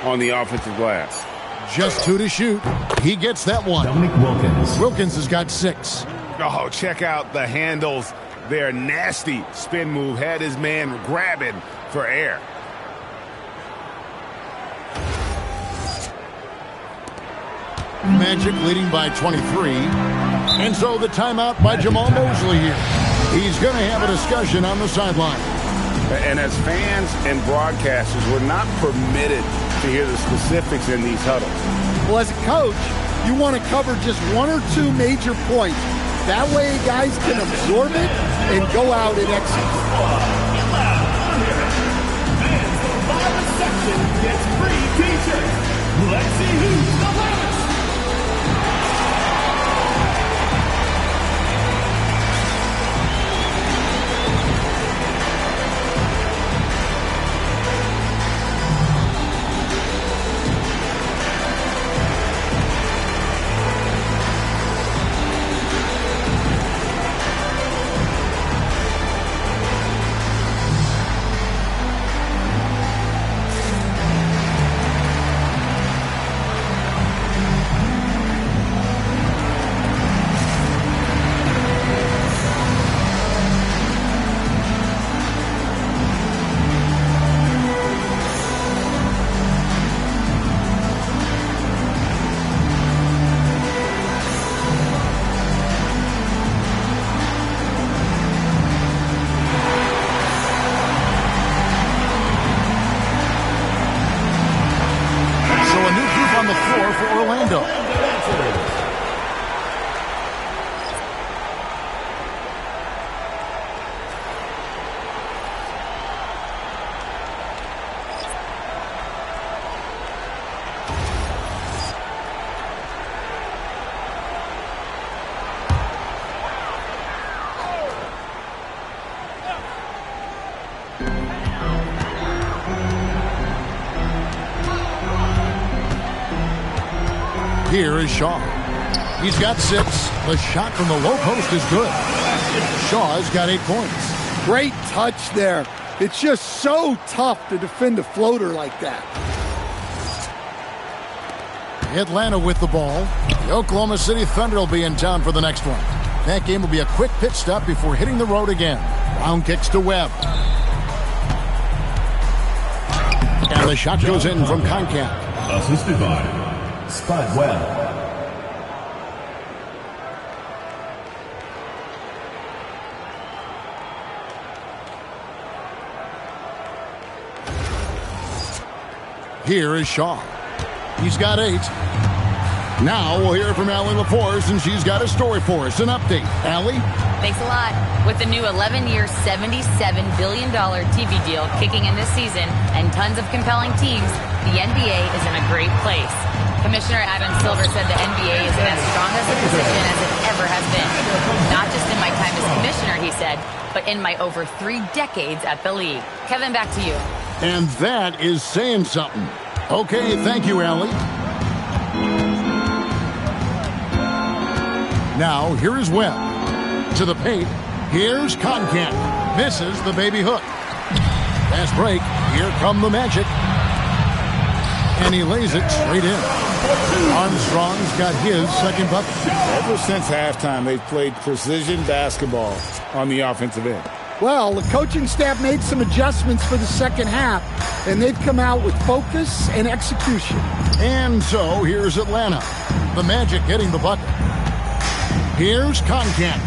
on the offensive glass. Just 2 to shoot. He gets that one. Dominique Wilkins. Wilkins has got 6. Oh, check out the handles. Their nasty spin move had his man grabbing for air. Magic leading by 23. And so the timeout by Jamal Mosley here. He's going to have a discussion on the sideline. And as fans and broadcasters, we're not permitted to hear the specifics in these huddles. Well, as a coach, you want to cover just 1 or 2 major points. That way guys can absorb it and go out and execute. Fans from bottom section gets free t-shirts. Let's see who's the loudest. Here is Shaw. He's got 6. The shot from the low post is good. Shaw's got 8 points. Great touch there. It's just so tough to defend a floater like that. Atlanta with the ball. The Oklahoma City Thunder will be in town for the next one. That game will be a quick pit stop before hitting the road again. Brown kicks to Webb. And the shot goes in from Concat. Assisted by Spud Webb. Here is Shaw. He's got 8. Now we'll hear from Allie LaForce, and she's got a story for us. An update. Allie? Thanks a lot. With the new 11-year, $77 billion TV deal kicking in this season and tons of compelling teams, the NBA is in a great place. Commissioner Adam Silver said the NBA is in as strong as a position as it ever has been. Not just in my time as commissioner, he said, but in my over 3 decades at the league. Kevin, back to you. And that is saying something. Okay, thank you, Allie. Now, here is Webb. To the paint. Here's Concat. Misses the baby hook. Fast break. Here come the Magic. And he lays it straight in. Armstrong's got his second bucket. Ever since halftime, they've played precision basketball on the offensive end. Well, the coaching staff made some adjustments for the second half, and they've come out with focus and execution. And so, here's Atlanta. The Magic getting the bucket. Here's Concat.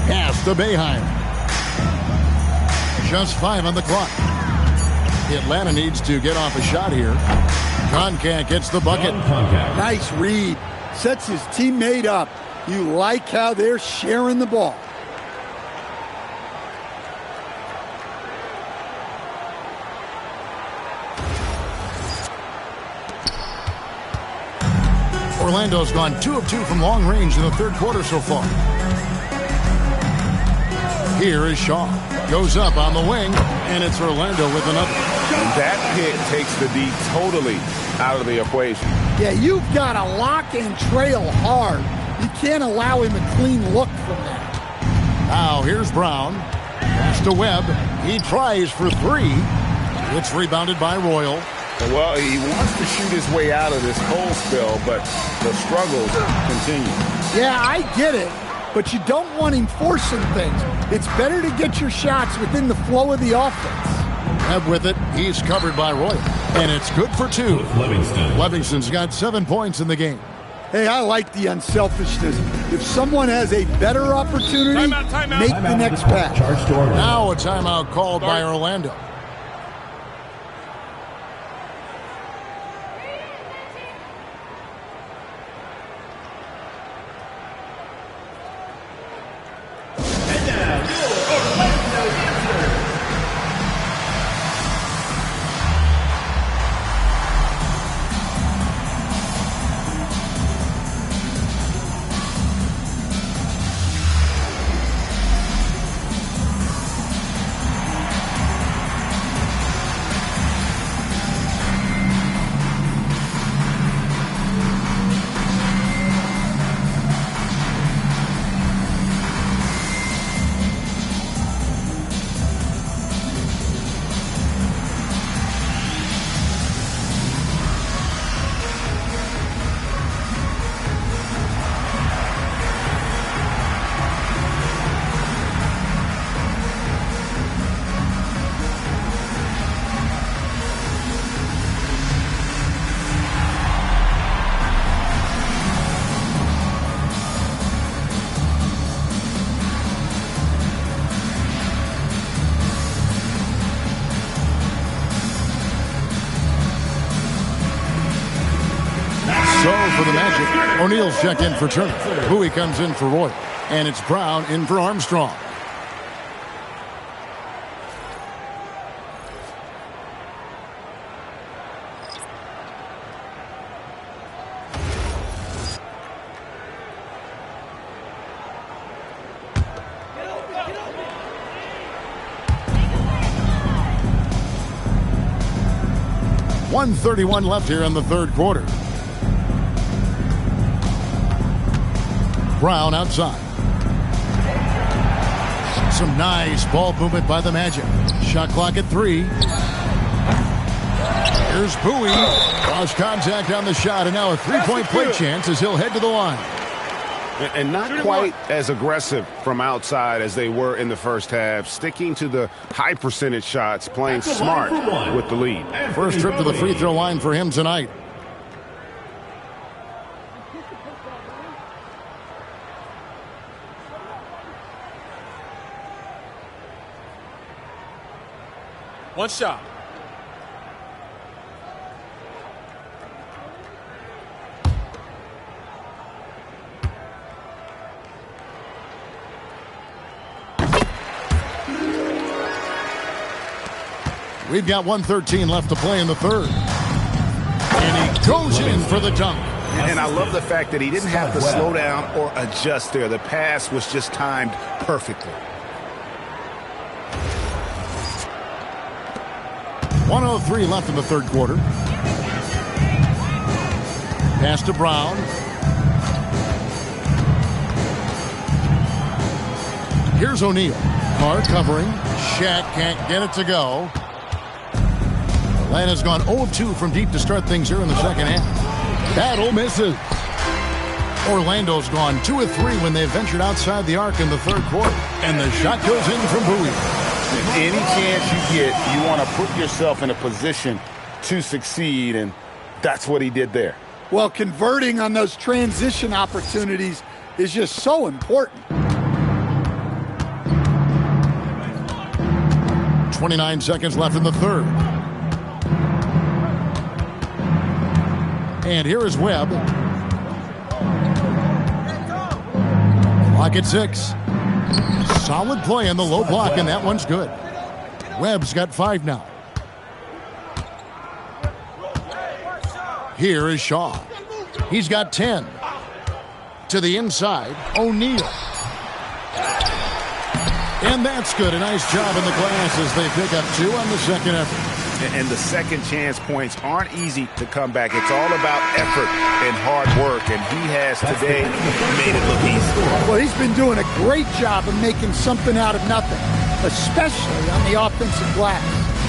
Pass to Boeheim. Just 5 on the clock. Atlanta needs to get off a shot here. Concat gets the bucket. Nice read. Sets his teammate up. You like how they're sharing the ball. Orlando's gone 2 of 2 from long range in the third quarter so far. Here is Shaw. Goes up on the wing, and it's Orlando with another. And that pick takes the D totally out of the equation. Yeah, you've got to lock and trail hard. You can't allow him a clean look from that. Now, here's Brown. Pass to Webb. He tries for 3. It's rebounded by Royal. Well, he wants to shoot his way out of this cold spell, but the struggles continue. Yeah, I get it, but you don't want him forcing things. It's better to get your shots within the flow of the offense. Webb with it. He's covered by Roy. And it's good for 2. Livingston's got 7 points in the game. Hey, I like the unselfishness. If someone has a better opportunity, make the next pass. Now a timeout called by Orlando. For the Magic, O'Neal's checked in for Turner. Bowie comes in for Roy. And it's Brown in for Armstrong. .131 left here in the third quarter. Brown outside. Some nice ball movement by the Magic. Shot clock at 3. Here's Bowie. Cross contact on the shot, and now a three-point play chance as he'll head to the line. And not quite as aggressive from outside as they were in the first half. Sticking to the high percentage shots, playing smart with the lead. First trip to the free throw line for him tonight. One shot. We've got 1:13 left to play in the third. And he goes in for the dunk. And I love the fact that he didn't have to slow down or adjust there. The pass was just timed perfectly. 1:03 left in the third quarter. Pass to Brown. Here's O'Neal. Hard covering. Shaq can't get it to go. Atlanta's gone 0 of 2 from deep to start things here in the second half. Battle misses. Orlando's gone 2 of 3 when they ventured outside the arc in the third quarter. And the shot goes in from Bowie. Any chance you get, you want to put yourself in a position to succeed, and that's what he did there. Well, converting on those transition opportunities is just so important. 29 seconds left in the third. And here is Webb. Clock at 6. Solid play in the low block, and that one's good. Webb's got 5 now. Here is Shaw. He's got 10. To the inside, O'Neal. And that's good. A nice job in the glass as they pick up 2 on the second effort. And the second chance points aren't easy to come back. It's all about effort and hard work, and he has today made it look easy. Well, he's been doing a great job of making something out of nothing, especially on the offensive glass.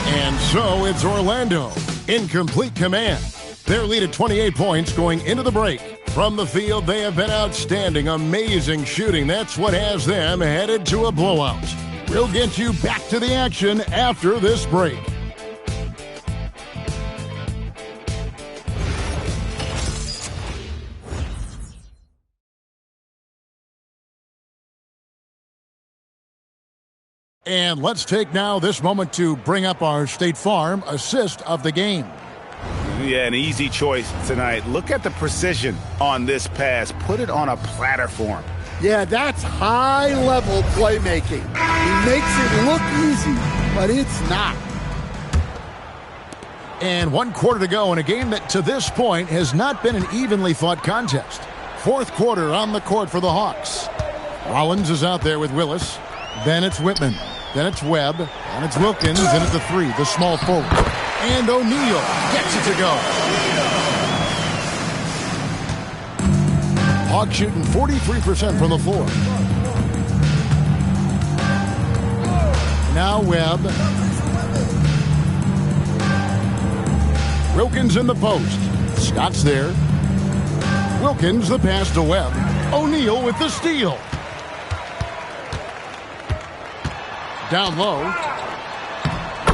And so it's Orlando in complete command. Their lead at 28 points going into the break. From the field, they have been outstanding, amazing shooting. That's what has them headed to a blowout. We'll get you back to the action after this break. And let's take now this moment to bring up our State Farm assist of the game. Yeah, an easy choice tonight. Look at the precision on this pass. Put it on a platter for him. Yeah, that's high-level playmaking. He makes it look easy, but it's not. And 1 quarter to go in a game that to this point has not been an evenly fought contest. 4th quarter on the court for the Hawks. Rollins is out there with Willis. Then it's Whitman. Then it's Webb. And it's Wilkins. And it's the 3, the small forward. And O'Neal gets it to go. Hawks shooting 43% from the floor. Now Webb. Wilkins in the post. Scott's there. Wilkins the pass to Webb. O'Neal with the steal. Down low.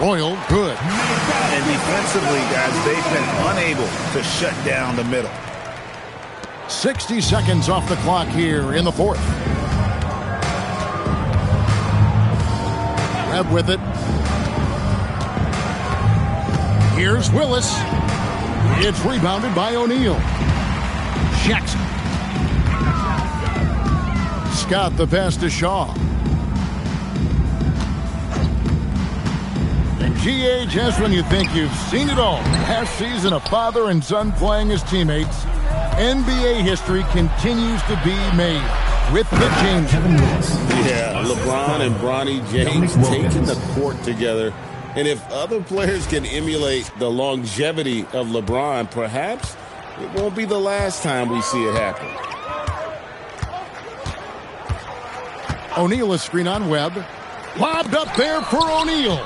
Royal, good. And defensively, guys, they've been unable to shut down the middle. 60 seconds off the clock here in the 4th. Webb with it. Here's Willis. It's rebounded by O'Neal. Jackson. Scott the pass to Shaw. GA, just when you think you've seen it all. Last season, a father and son playing as teammates. NBA history continues to be made with the James. Yeah, LeBron and Bronny James taking the court together. And if other players can emulate the longevity of LeBron, perhaps it won't be the last time we see it happen. O'Neal a screen on Webb. Lobbed up there for O'Neal.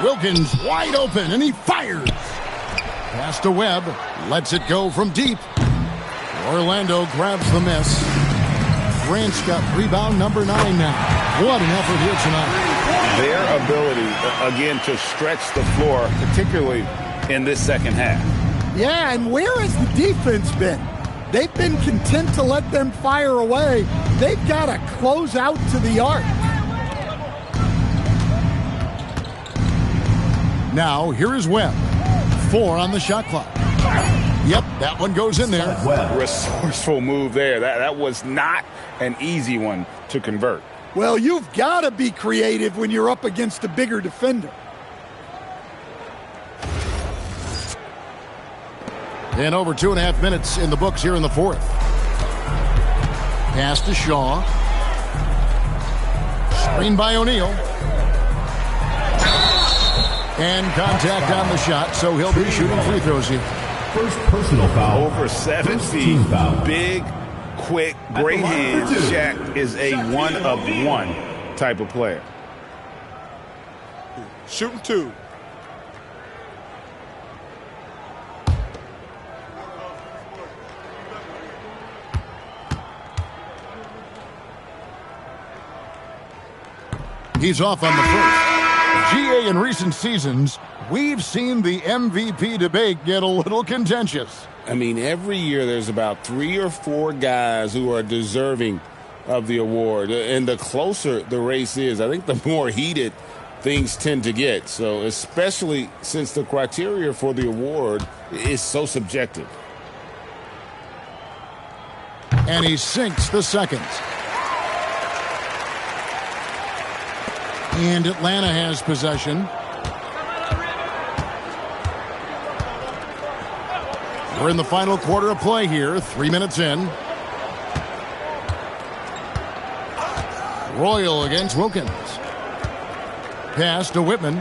Wilkins wide open, and he fires. Pass to Webb. Lets it go from deep. Orlando grabs the miss. Grant's got rebound number 9 now. What an effort here tonight. Their ability, again, to stretch the floor, particularly in this second half. Yeah, and where has the defense been? They've been content to let them fire away. They've got to close out to the arc. Now, here is Webb. 4 on the shot clock. Yep, that one goes in there. Resourceful move there. That was not an easy one to convert. Well, you've got to be creative when you're up against a bigger defender. And over 2.5 minutes in the books here in the 4th. Pass to Shaw. Screen by O'Neal. And contact on the shot, so he'll be shooting free throws here. First personal foul. Over 7 feet. Big, quick, great hands. Shaq is a one-of-one type of player. Shooting 2. He's off on the first. GA in recent seasons, we've seen the MVP debate get a little contentious. I mean, every year there's about 3 or 4 guys who are deserving of the award. And the closer the race is, I think the more heated things tend to get. So especially since the criteria for the award is so subjective. And he sinks the second. And Atlanta has possession. We're in the final quarter of play here, 3 minutes in. Royal against Wilkins. Pass to Whitman.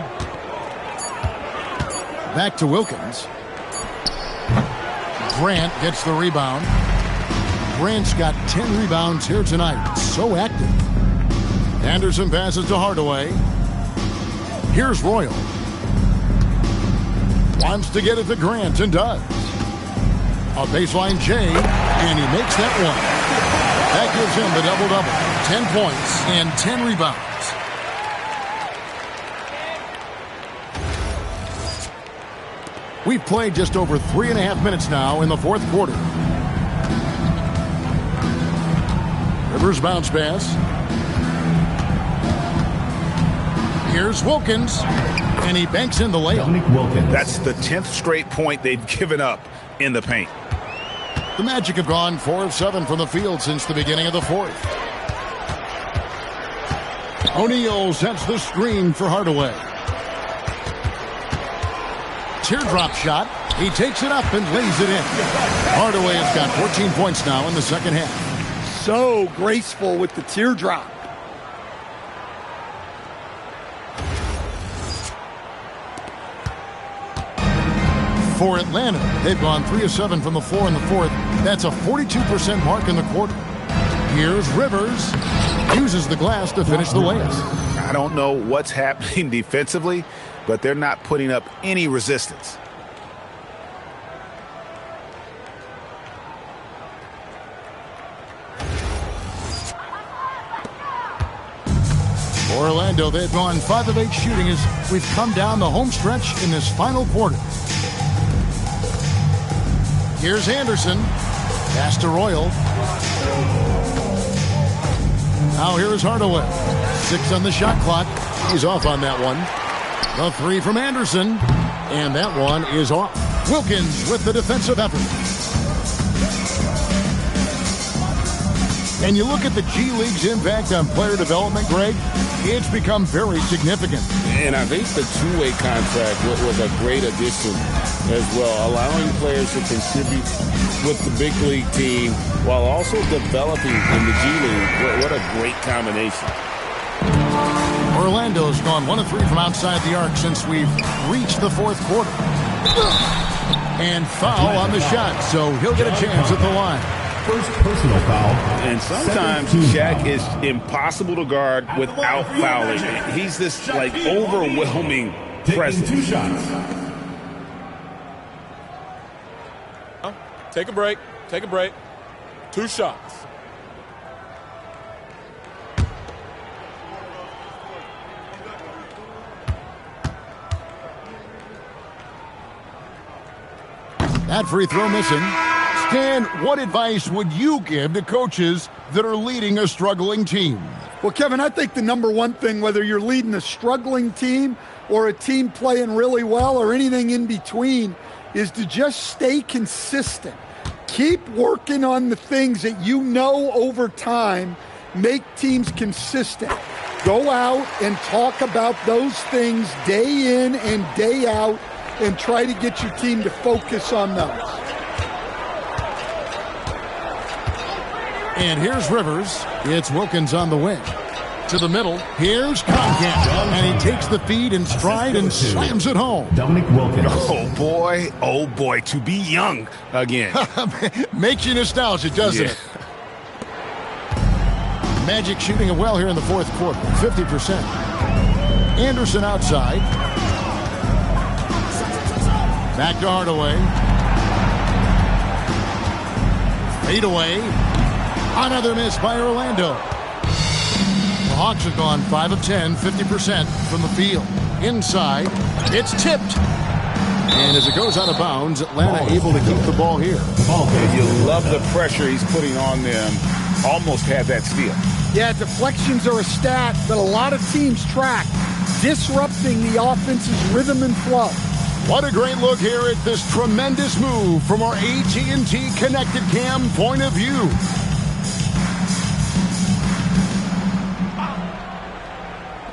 Back to Wilkins. Grant gets the rebound. Grant's got 10 rebounds here tonight. So active. Anderson passes to Hardaway. Here's Royal. Wants to get it to Grant and does. A baseline J, and he makes that one. That gives him the double-double. 10 points and 10 rebounds. We've played just over 3.5 minutes now in the fourth quarter. Rivers bounce pass. Here's Wilkins, and he banks in the layup. That's the 10th straight point they've given up in the paint. The Magic have gone 4 of 7 from the field since the beginning of the fourth. O'Neal sets the screen for Hardaway. Teardrop shot. He takes it up and lays it in. Hardaway has got 14 points now in the second half. So graceful with the teardrop. For Atlanta, they've gone 3 of 7 from the floor in the fourth. That's a 42% mark in the quarter. Here's Rivers. Uses the glass to finish the layup. I don't know what's happening defensively, but they're not putting up any resistance. For Orlando, they've gone 5 of 8 shooting as we've come down the home stretch in this final quarter. Here's Anderson. Pass to Royal. Now here's Hardaway. 6 on the shot clock. He's off on that one. The 3 from Anderson. And that one is off. Wilkins with the defensive effort. And you look at the G League's impact on player development, Greg, it's become very significant. And I think the two-way contract was a great addition as well, allowing players to contribute with the big league team while also developing in the G League. What a great combination. Orlando's gone 1 of 3 from outside the arc since we've reached the fourth quarter. And foul on the shot, so he'll get a chance at the line. First personal foul. And sometimes Shaq is impossible to guard without fouling. He's this like overwhelming presence. 2 shots. Take a break. Take a break. 2 shots. That free throw missing. Stan, what advice would you give to coaches that are leading a struggling team? Well, Kevin, I think the number one thing, whether you're leading a struggling team or a team playing really well or anything in between, is to just stay consistent. Keep working on the things that you know over time make teams consistent. Go out and talk about those things day in and day out and try to get your team to focus on those. And here's Rivers. It's Wilkins on the wing. To the middle. Here's Conkamp. And he takes the feed in stride and slams it home. Dominic Wilkins. Oh boy, to be young again. Makes you nostalgic, doesn't it? Magic shooting it well here in the fourth quarter. 50%. Anderson outside. Back to Hardaway. Fade away. Another miss by Orlando. The Hawks have gone 5 of 10, 50% from the field. Inside, it's tipped. And as it goes out of bounds, Atlanta able to keep the ball here. You love the pressure he's putting on them. Almost had that steal. Yeah, deflections are a stat that a lot of teams track, disrupting the offense's rhythm and flow. What a great look here at this tremendous move from our AT&T Connected Cam point of view.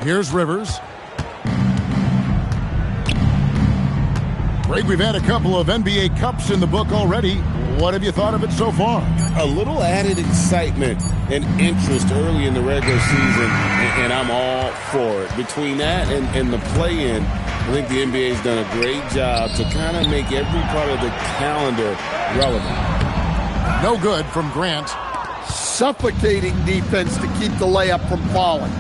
Here's Rivers. Greg, we've had a couple of NBA Cups in the book already. What have you thought of it so far? A little added excitement and interest early in the regular season, and I'm all for it. Between that and the play-in, I think the NBA's done a great job to kind of make every part of the calendar relevant. No good from Grant. Suffocating defense to keep the layup from falling.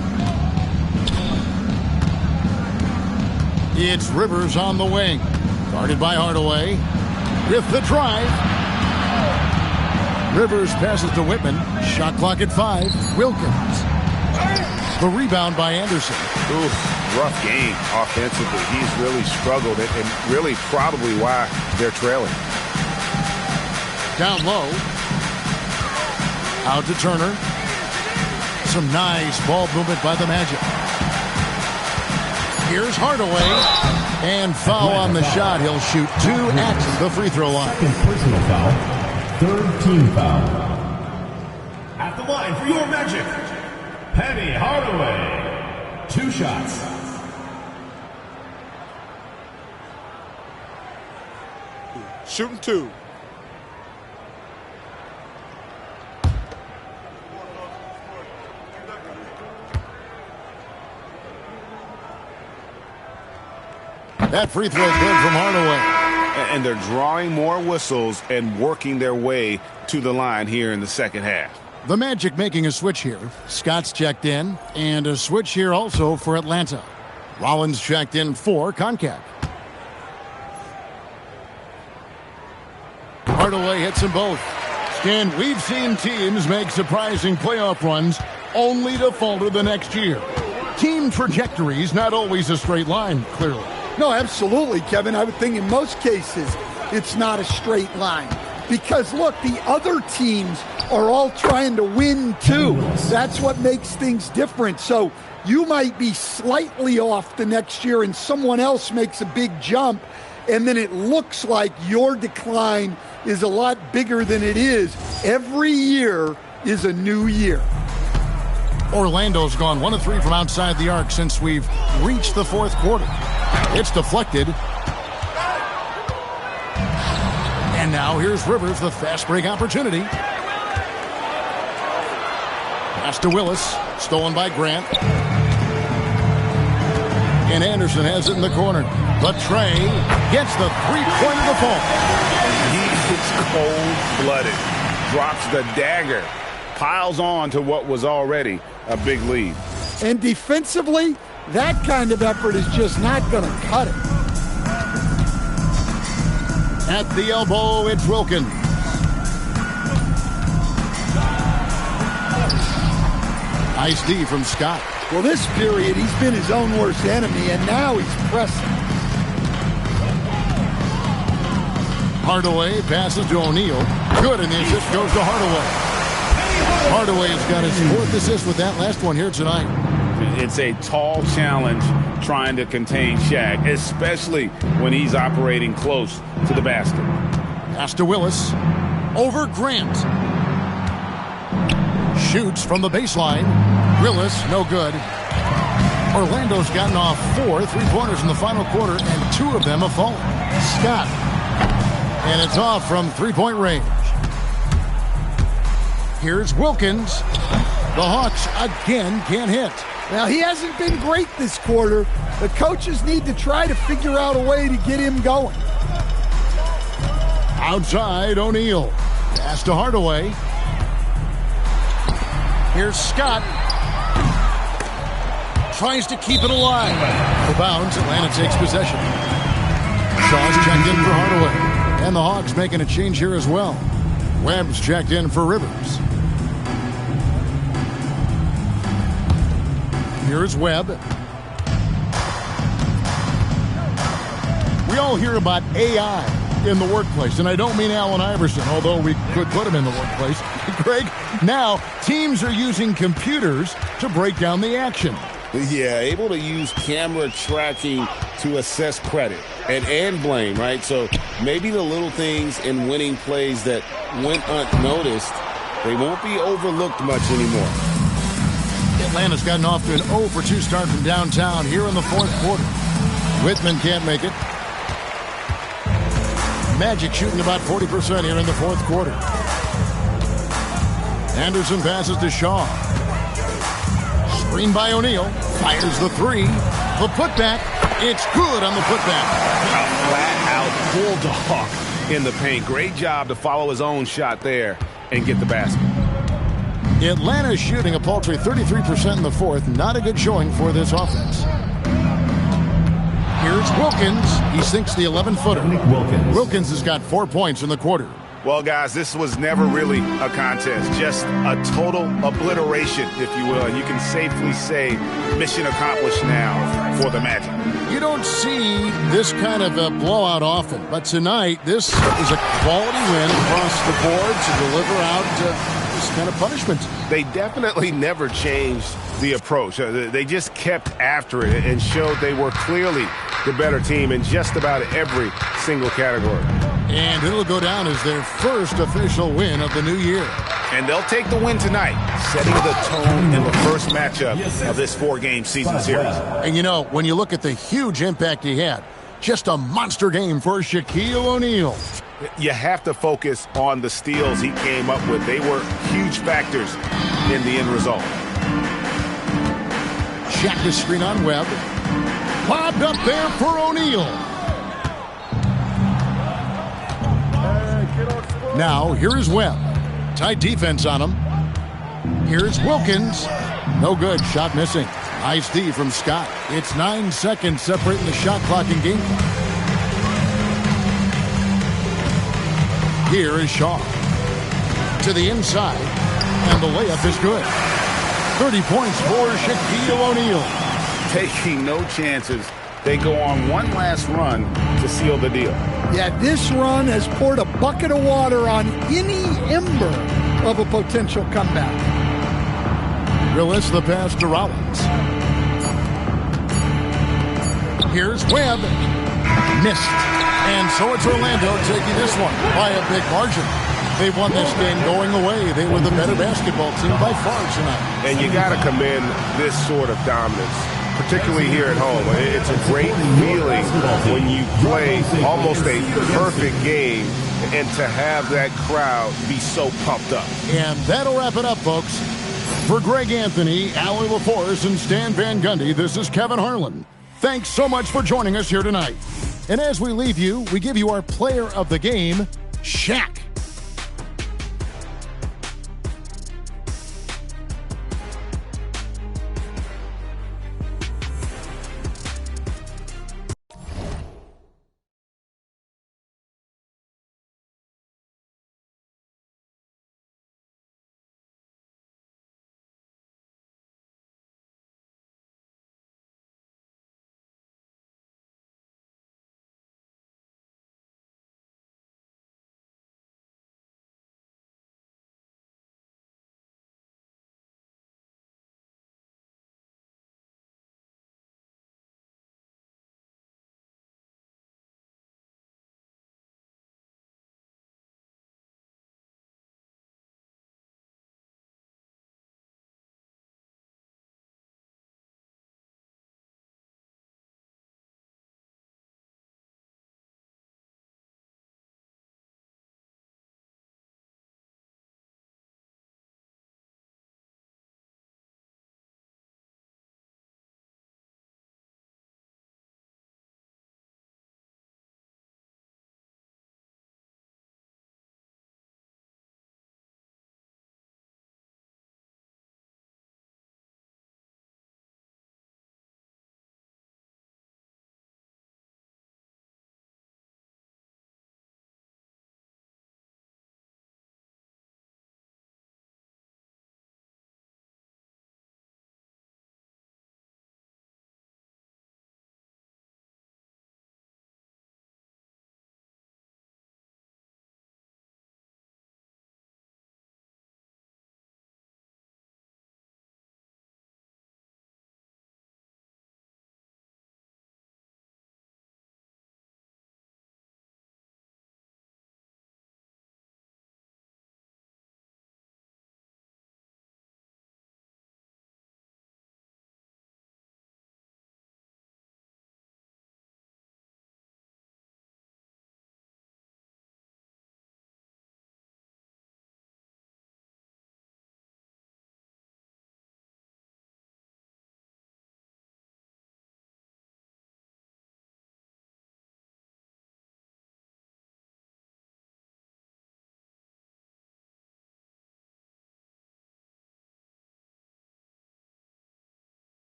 It's Rivers on the wing. Guarded by Hardaway. With the drive. Rivers passes to Whitman. Shot clock at 5. Wilkins. The rebound by Anderson. Ooh, rough game offensively. He's really struggled and really probably why they're trailing. Down low. Out to Turner. Some nice ball movement by the Magic. Here's Hardaway. And foul on the shot. He'll shoot 2 at the free throw line. Second personal foul. Third team foul. At the line for your Magic, Penny Hardaway. 2 shots. Shooting 2. That free throw good from Hardaway. And they're drawing more whistles and working their way to the line here in the second half. The Magic making a switch here. Scott's checked in, and a switch here also for Atlanta. Rollins checked in for Concacaf. Hardaway hits them both. Stan, we've seen teams make surprising playoff runs only to falter the next year. Team trajectories not always a straight line, clearly. No, absolutely, Kevin. I would think in most cases it's not a straight line. Because, look, the other teams are all trying to win, too. That's what makes things different. So you might be slightly off the next year and someone else makes a big jump, and then it looks like your decline is a lot bigger than it is. Every year is a new year. Orlando's gone 1 of 3 from outside the arc since we've reached the fourth quarter. It's deflected. And now here's Rivers, the fast break opportunity. Pass to Willis, stolen by Grant. And Anderson has it in the corner. But Trey gets the three-pointer to fall. He is cold-blooded, drops the dagger, piles on to what was already a big lead. And defensively, that kind of effort is just not going to cut it. At the elbow, it's Wilkins. Nice D from Scott. Well, this period, he's been his own worst enemy, and now he's pressing. Hardaway passes to O'Neal. Good, and the assist goes to Hardaway. Hardaway has got his 4th assist with that last one here tonight. It's a tall challenge trying to contain Shaq, especially when he's operating close to the basket. Pass to Willis. Over Grant. Shoots from the baseline. Willis, no good. Orlando's gotten off 4 3-pointers in the final quarter, and 2 of them have fallen. Scott. And it's off from 3-point range. Here's Wilkins. The Hawks again can't hit. Now, he hasn't been great this quarter. The coaches need to try to figure out a way to get him going. Outside, O'Neal. Pass to Hardaway. Here's Scott. Tries to keep it alive. For bounds, Atlanta takes possession. Shaw's checked in for Hardaway. And the Hawks making a change here as well. Webb's checked in for Rivers. Here's Webb. We all hear about AI in the workplace, and I don't mean Allen Iverson, although we could put him in the workplace. Greg, now teams are using computers to break down the action. Yeah, able to use camera tracking to assess credit and blame, right? So maybe the little things in winning plays that went unnoticed, they won't be overlooked much anymore. Atlanta's gotten off to an 0-for-2 start from downtown here in the fourth quarter. Whitman can't make it. Magic shooting about 40% here in the fourth quarter. Anderson passes to Shaw. Screen by O'Neal. Fires the 3. The putback. It's good on the putback. A flat-out bulldog in the paint. Great job to follow his own shot there and get the basket. Atlanta's shooting a paltry 33% in the fourth. Not a good showing for this offense. Here's Wilkins. He sinks the 11-footer. Wilkins has got 4 points in the quarter. Well, guys, this was never really a contest, just a total obliteration, if you will. And you can safely say mission accomplished now for the Magic. You don't see this kind of a blowout often, but tonight this is a quality win across the board to deliver out this kind of punishment. They definitely never changed the approach. They just kept after it and showed they were clearly the better team in just about every single category. And it'll go down as their first official win of the new year. And they'll take the win tonight, setting the tone in the first matchup of this 4-game season series. And you know, when you look at the huge impact he had, just a monster game for Shaquille O'Neal. You have to focus on the steals he came up with. They were huge factors in the end result. Shaq the screen on Webb. Lobbed up there for O'Neal. Now, here is Webb. Tight defense on him. Here's Wilkins. No good. Shot missing. Nice D from Scott. It's 9 seconds separating the shot clock and game clock. Here is Shaw. To the inside. And the layup is good. 30 points for Shaquille O'Neal. Taking no chances. They go on one last run to seal the deal. Yeah, this run has poured a bucket of water on any ember of a potential comeback. Willis the pass to Rollins. Here's Webb. Missed. And so it's Orlando taking this one by a big margin. They won this game going away. They were the better basketball team by far tonight. And you got to commend this sort of dominance, particularly here at home. It's a great feeling when you play almost a perfect game and to have that crowd be so pumped up. And that'll wrap it up, folks. For Greg Anthony, Allie LaForce, and Stan Van Gundy, this is Kevin Harlan. Thanks so much for joining us here tonight. And as we leave you, we give you our player of the game, Shaq.